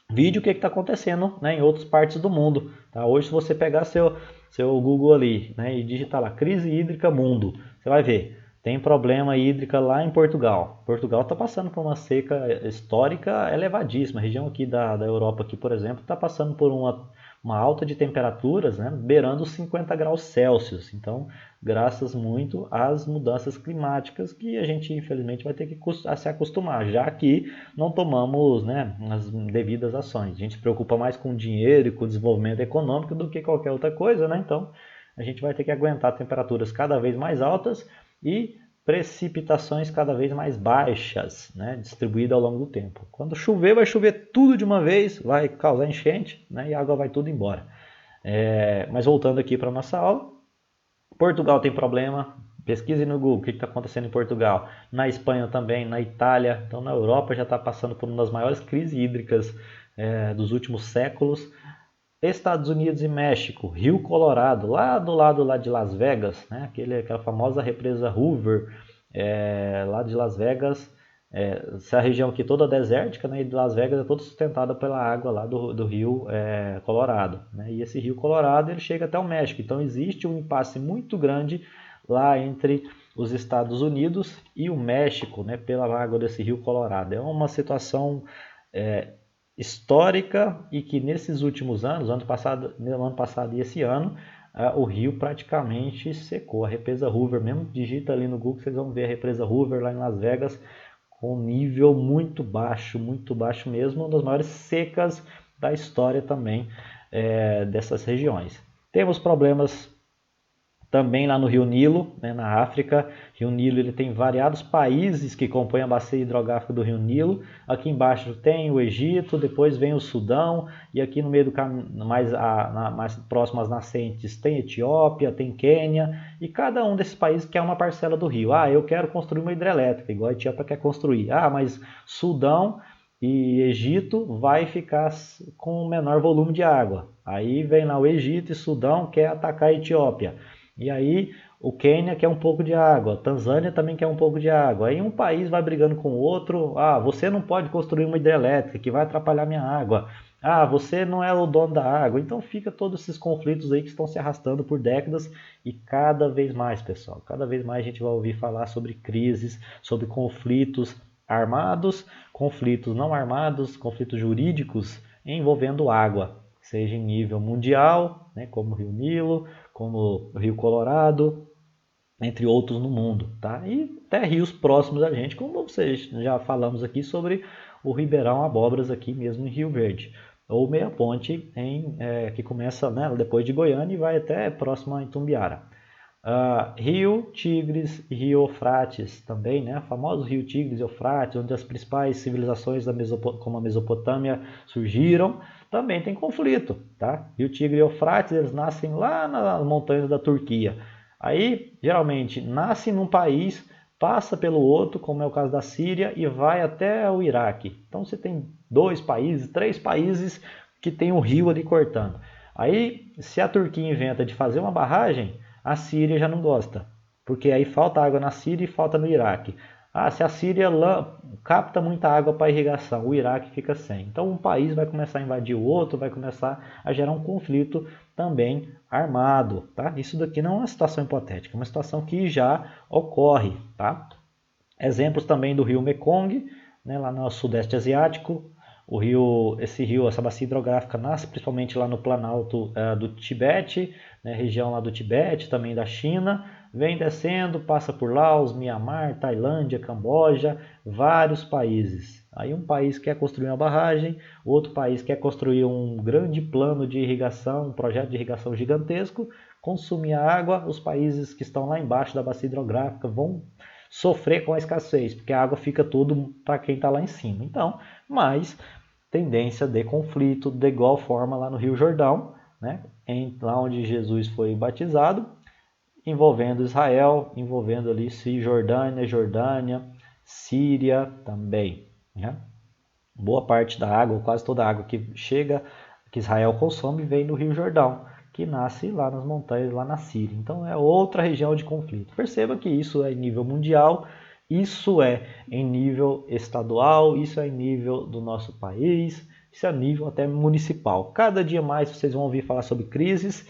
Vídeo o que está acontecendo, né, em outras partes do mundo. Tá? Hoje, se você pegar seu Google ali, né, e digitar lá crise hídrica mundo, você vai ver, tem problema hídrica lá em Portugal. Portugal está passando por uma seca histórica elevadíssima. A região aqui da Europa, aqui, por exemplo, está passando por uma alta de temperaturas, né, beirando os 50 graus Celsius. Então, graças muito às mudanças climáticas que a gente, infelizmente, vai ter que se acostumar, já que não tomamos, né, as devidas ações. A gente se preocupa mais com o dinheiro e com o desenvolvimento econômico do que qualquer outra coisa, né? Então, a gente vai ter que aguentar temperaturas cada vez mais altas e precipitações cada vez mais baixas, né, distribuídas ao longo do tempo. Quando chover, vai chover tudo de uma vez, vai causar enchente, né, e a água vai tudo embora. Mas voltando aqui para a nossa aula, Portugal tem problema, pesquise no Google o que está acontecendo em Portugal. Na Espanha também, na Itália, então na Europa já está passando por uma das maiores crises hídricas dos últimos séculos. Estados Unidos e México, Rio Colorado, lá do lado lá de Las Vegas, né? Aquela famosa represa Hoover, lá de Las Vegas, essa região aqui toda desértica, né? E de Las Vegas é toda sustentada pela água lá do rio Colorado, né? E esse rio Colorado ele chega até o México, então existe um impasse muito grande lá entre os Estados Unidos e o México, né? Pela água desse rio Colorado. É uma situação histórica e que nesses últimos anos, ano passado e esse ano, o rio praticamente secou. A represa Hoover, mesmo digita ali no Google, vocês vão ver a represa Hoover lá em Las Vegas com nível muito baixo mesmo, uma das maiores secas da história também dessas regiões. Temos problemas também lá no Rio Nilo, né, na África. Rio Nilo ele tem variados países que compõem a bacia hidrográfica do Rio Nilo. Aqui embaixo tem o Egito, depois vem o Sudão, e aqui no meio do caminho, mais próximo às nascentes, tem Etiópia, tem Quênia, e cada um desses países quer uma parcela do rio. Eu quero construir uma hidrelétrica, igual a Etiópia quer construir. Mas Sudão e Egito vai ficar com menor volume de água. Aí vem lá o Egito e Sudão quer atacar a Etiópia. E aí o Quênia quer um pouco de água, a Tanzânia também quer um pouco de água. Aí um país vai brigando com o outro, você não pode construir uma hidrelétrica que vai atrapalhar minha água. Você não é o dono da água. Então fica todos esses conflitos aí que estão se arrastando por décadas e cada vez mais, pessoal, cada vez mais a gente vai ouvir falar sobre crises, sobre conflitos armados, conflitos não armados, conflitos jurídicos envolvendo água, seja em nível mundial, né, como o Rio Nilo, como o Rio Colorado, entre outros no mundo, tá? E até rios próximos a gente, como vocês já falamos aqui sobre o Ribeirão Abóboras aqui mesmo em Rio Verde, ou Meia Ponte que começa, né, depois de Goiânia e vai até próximo a Itumbiara. Rio Tigres e Rio Eufrates também, né? Famoso Rio Tigres e Eufrates, onde as principais civilizações como a Mesopotâmia surgiram, também tem conflito, tá? Rio Tigre e Eufrates, eles nascem lá nas montanhas da Turquia. Aí, geralmente, nasce num país, passa pelo outro, como é o caso da Síria, e vai até o Iraque. Então você tem 2 países, 3 países que tem um rio ali cortando. Aí, se a Turquia inventa de fazer uma barragem, a Síria já não gosta, porque aí falta água na Síria e falta no Iraque. Se a Síria capta muita água para irrigação, o Iraque fica sem. Então um país vai começar a invadir o outro, vai começar a gerar um conflito também armado. Tá? Isso daqui não é uma situação hipotética, é uma situação que já ocorre. Tá? Exemplos também do rio Mekong, né, lá no Sudeste Asiático. Essa bacia hidrográfica nasce principalmente lá no Planalto do Tibete, né, região lá do Tibete, também da China, vem descendo, passa por Laos, Mianmar, Tailândia, Camboja, vários países. Aí um país quer construir uma barragem, outro país quer construir um grande plano de irrigação, um projeto de irrigação gigantesco, consumir a água, os países que estão lá embaixo da bacia hidrográfica vão sofrer com a escassez, porque a água fica tudo para quem está lá em cima. Então, mas tendência de conflito, de igual forma lá no Rio Jordão, né? Lá onde Jesus foi batizado, envolvendo Israel, envolvendo ali Cisjordânia, Jordânia, Síria também, né? Boa parte da água, quase toda a água que chega, que Israel consome, vem do Rio Jordão, que nasce lá nas montanhas, lá na Síria. Então é outra região de conflito. Perceba que isso é em nível mundial, isso é em nível estadual, isso é em nível do nosso país, isso é a nível até municipal. Cada dia mais vocês vão ouvir falar sobre crises,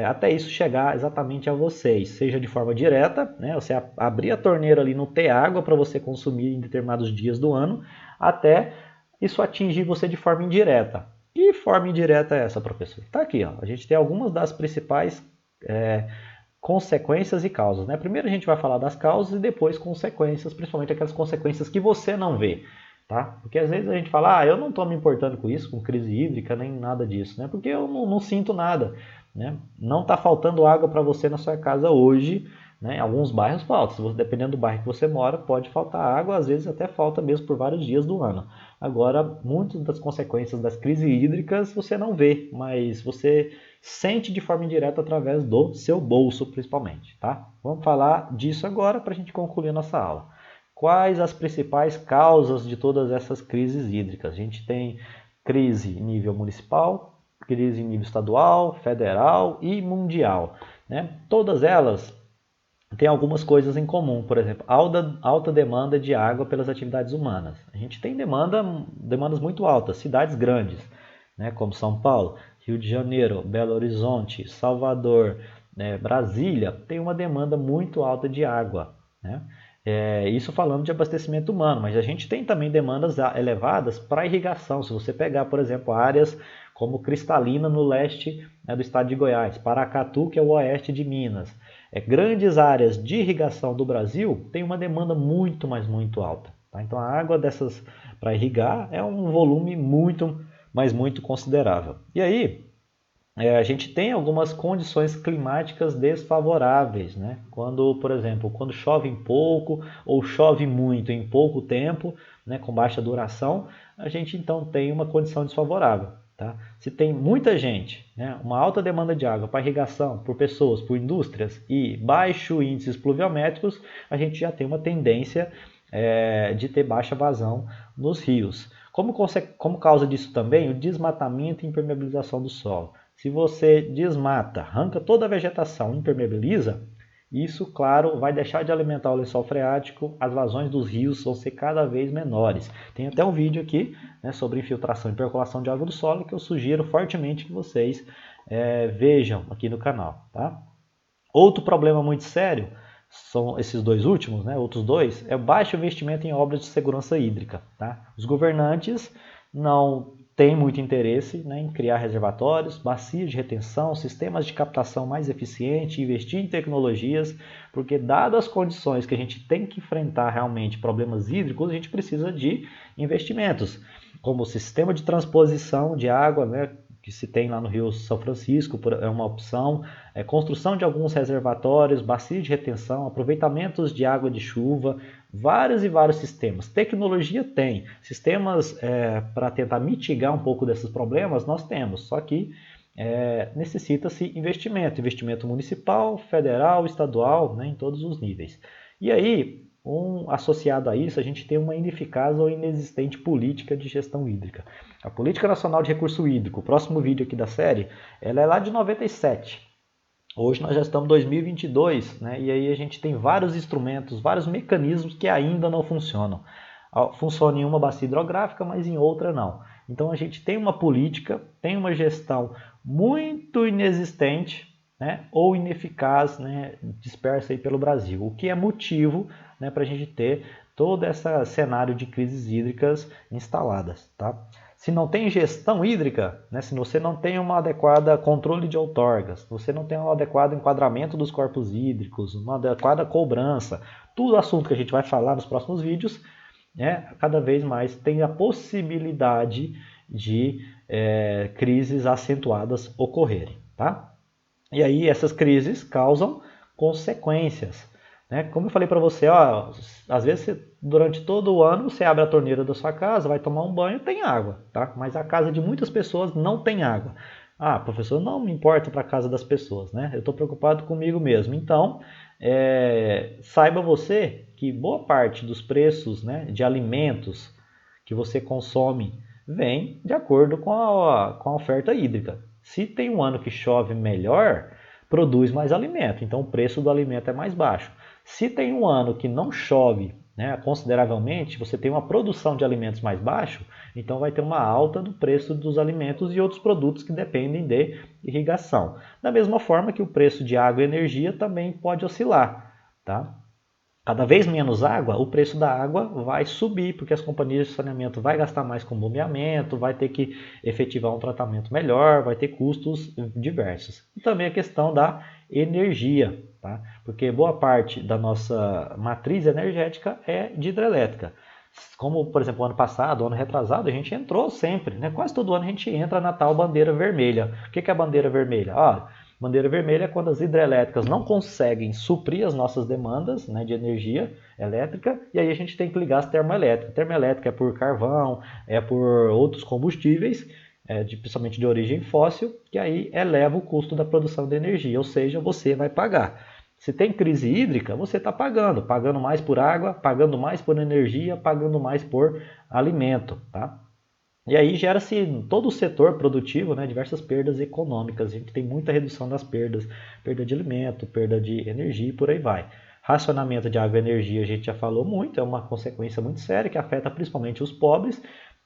até isso chegar exatamente a vocês, seja de forma direta, né, você abrir a torneira ali, não ter água para você consumir em determinados dias do ano, até isso atingir você de forma indireta. Que forma indireta é essa, professor? Está aqui, ó. A gente tem algumas das principais consequências e causas, né? Primeiro a gente vai falar das causas e depois consequências, principalmente aquelas consequências que você não vê, tá? Porque às vezes a gente fala, eu não estou me importando com isso, com crise hídrica, nem nada disso, né? Porque eu não sinto nada, né? Não está faltando água para você na sua casa hoje, né? Em alguns bairros falta, dependendo do bairro que você mora, pode faltar água, às vezes até falta mesmo por vários dias do ano. Agora, muitas das consequências das crises hídricas você não vê, mas você sente de forma indireta através do seu bolso, principalmente, tá? Vamos falar disso agora para a gente concluir a nossa aula. Quais as principais causas de todas essas crises hídricas? A gente tem crise em nível municipal, crise em nível estadual, federal e mundial, né? Todas elas têm algumas coisas em comum, por exemplo, alta demanda de água pelas atividades humanas. A gente tem demandas muito altas, cidades grandes, né, como São Paulo, Rio de Janeiro, Belo Horizonte, Salvador, né, Brasília, tem uma demanda muito alta de água, né? Isso falando de abastecimento humano, mas a gente tem também demandas elevadas para irrigação. Se você pegar, por exemplo, áreas como Cristalina no leste, né, do estado de Goiás, Paracatu, que é o oeste de Minas, grandes áreas de irrigação do Brasil têm uma demanda muito, mas muito alta. Tá? Então a água dessas para irrigar é um volume muito, mas muito considerável. E aí, a gente tem algumas condições climáticas desfavoráveis, né? Quando, por exemplo, quando chove em pouco ou chove muito em pouco tempo, né, com baixa duração, a gente então tem uma condição desfavorável. Tá? Se tem muita gente, né, uma alta demanda de água para irrigação, por pessoas, por indústrias e baixo índices pluviométricos, a gente já tem uma tendência de ter baixa vazão nos rios. Como causa disso também, o desmatamento e impermeabilização do solo. Se você desmata, arranca toda a vegetação, impermeabiliza, isso, claro, vai deixar de alimentar o lençol freático, as vazões dos rios vão ser cada vez menores. Tem até um vídeo aqui, né, sobre infiltração e percolação de água do solo que eu sugiro fortemente que vocês vejam aqui no canal. Tá? Outro problema muito sério são esses dois últimos, né, outros dois, é o baixo investimento em obras de segurança hídrica. Tá? Os governantes não tem muito interesse, né, em criar reservatórios, bacias de retenção, sistemas de captação mais eficientes, investir em tecnologias, porque dadas as condições que a gente tem que enfrentar realmente problemas hídricos, a gente precisa de investimentos, como o sistema de transposição de água, né, que se tem lá no Rio São Francisco, é uma opção, construção de alguns reservatórios, bacias de retenção, aproveitamentos de água de chuva, vários e vários sistemas. Tecnologia tem, sistemas para tentar mitigar um pouco desses problemas nós temos, só que necessita-se investimento municipal, federal, estadual, né, em todos os níveis. E aí, associado a isso, a gente tem uma ineficaz ou inexistente política de gestão hídrica. A Política Nacional de Recurso Hídrico, o próximo vídeo aqui da série, ela é lá de 97. Hoje nós já estamos em 2022, né? E aí a gente tem vários instrumentos, vários mecanismos que ainda não funcionam. Funciona em uma bacia hidrográfica, mas em outra não. Então a gente tem uma política, tem uma gestão muito inexistente, né, ou ineficaz, né, dispersa aí pelo Brasil, o que é motivo, né, para a gente ter todo esse cenário de crises hídricas instaladas, tá? Se não tem gestão hídrica, né, se você não tem uma adequada controle de outorgas, se você não tem um adequado enquadramento dos corpos hídricos, uma adequada cobrança, tudo assunto que a gente vai falar nos próximos vídeos, né, cada vez mais tem a possibilidade de crises acentuadas ocorrerem, tá? E aí essas crises causam consequências, né? Como eu falei para você, ó, às vezes durante todo o ano você abre a torneira da sua casa, vai tomar um banho, tem água, tá? Mas a casa de muitas pessoas não tem água. Ah, professor, não me importa para a casa das pessoas, né? Eu estou preocupado comigo mesmo. Então, saiba você que boa parte dos preços, né, de alimentos que você consome vem de acordo com a oferta hídrica. Se tem um ano que chove melhor, produz mais alimento, então o preço do alimento é mais baixo. Se tem um ano que não chove, né, consideravelmente, você tem uma produção de alimentos mais baixa, então vai ter uma alta do preço dos alimentos e outros produtos que dependem de irrigação. Da mesma forma que o preço de água e energia também pode oscilar, tá? Cada vez menos água, o preço da água vai subir, porque as companhias de saneamento vão gastar mais com bombeamento, vai ter que efetivar um tratamento melhor, vai ter custos diversos. E também a questão da energia, tá? Porque boa parte da nossa matriz energética é de hidrelétrica. Como, por exemplo, o ano passado, o ano retrasado, a gente entrou sempre, né? Quase todo ano a gente entra na tal bandeira vermelha. O que é a bandeira vermelha? Bandeira vermelha é quando as hidrelétricas não conseguem suprir as nossas demandas, né, de energia elétrica, e aí a gente tem que ligar as termoelétricas. Termoelétrica é por carvão, é por outros combustíveis, principalmente de origem fóssil, que aí eleva o custo da produção de energia, ou seja, você vai pagar. Se tem crise hídrica, você está pagando mais por água, pagando mais por energia, pagando mais por alimento, tá? E aí gera-se todo o setor produtivo, né, diversas perdas econômicas. A gente tem muita redução das perdas, perda de alimento, perda de energia e por aí vai. Racionamento de água e energia a gente já falou muito, é uma consequência muito séria que afeta principalmente os pobres.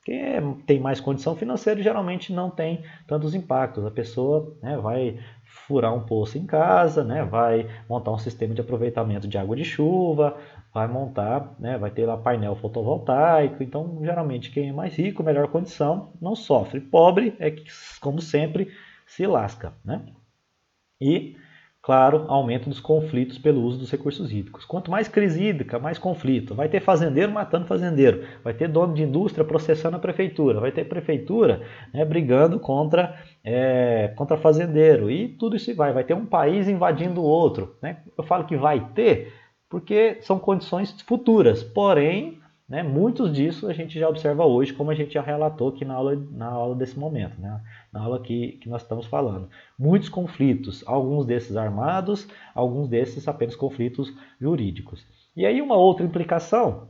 Quem tem mais condição financeira geralmente não tem tantos impactos. A pessoa, né, vai furar um poço em casa, né, vai montar um sistema de aproveitamento de água de chuva, vai montar, né, vai ter lá painel fotovoltaico. Então, geralmente, quem é mais rico, melhor condição, não sofre. Pobre é que, como sempre, se lasca, né? E, claro, aumento dos conflitos pelo uso dos recursos hídricos. Quanto mais crise hídrica, mais conflito. Vai ter fazendeiro matando fazendeiro, vai ter dono de indústria processando a prefeitura, vai ter prefeitura, né, brigando contra fazendeiro, e tudo isso vai ter um país invadindo o outro, né? Eu falo que vai ter porque são condições futuras, porém, né, muitos disso a gente já observa hoje, como a gente já relatou aqui na aula desse momento, né, na aula que nós estamos falando. Muitos conflitos, alguns desses armados, alguns desses apenas conflitos jurídicos. E aí uma outra implicação,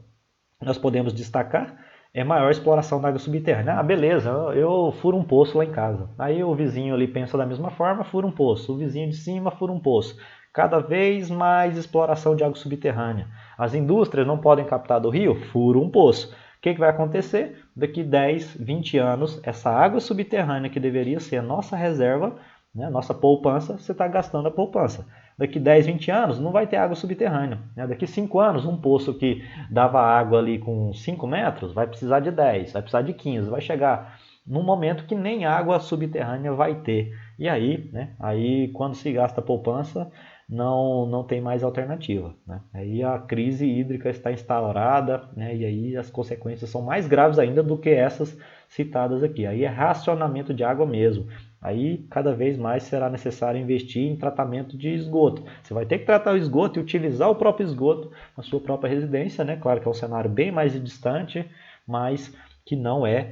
nós podemos destacar, é maior exploração da água subterrânea. Ah, beleza, eu furo um poço lá em casa. Aí o vizinho ali pensa da mesma forma, fura um poço. O vizinho de cima fura um poço. Cada vez mais exploração de água subterrânea. As indústrias não podem captar do rio, fura um poço. O que vai acontecer? Daqui 10, 20 anos, essa água subterrânea que deveria ser a nossa reserva, né, nossa poupança, você está gastando a poupança. Daqui 10, 20 anos não vai ter água subterrânea. Né? Daqui 5 anos, um poço que dava água ali com 5 metros vai precisar de 10, vai precisar de 15, vai chegar num momento que nem água subterrânea vai ter. E aí, né, aí quando se gasta a poupança, não tem mais alternativa, né? Aí a crise hídrica está instaurada, né? E aí as consequências são mais graves ainda do que essas citadas aqui. Aí é racionamento de água mesmo. Aí cada vez mais será necessário investir em tratamento de esgoto. Você vai ter que tratar o esgoto e utilizar o próprio esgoto na sua própria residência, né? Claro que é um cenário bem mais distante, mas que não é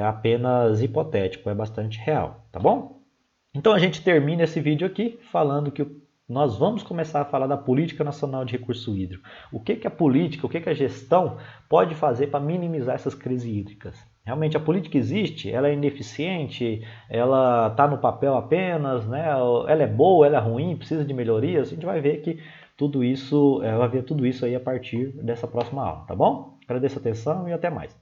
apenas hipotético, é bastante real, tá bom? Então a gente termina esse vídeo aqui falando que nós vamos começar a falar da Política Nacional de Recurso Hídrico. O que a política, o que a gestão pode fazer para minimizar essas crises hídricas? Realmente a política existe, ela é ineficiente, ela está no papel apenas, né? Ela é boa, ela é ruim, precisa de melhorias. A gente vai ver que tudo isso, vai ver tudo isso aí a partir dessa próxima aula, tá bom? Agradeço a atenção e até mais.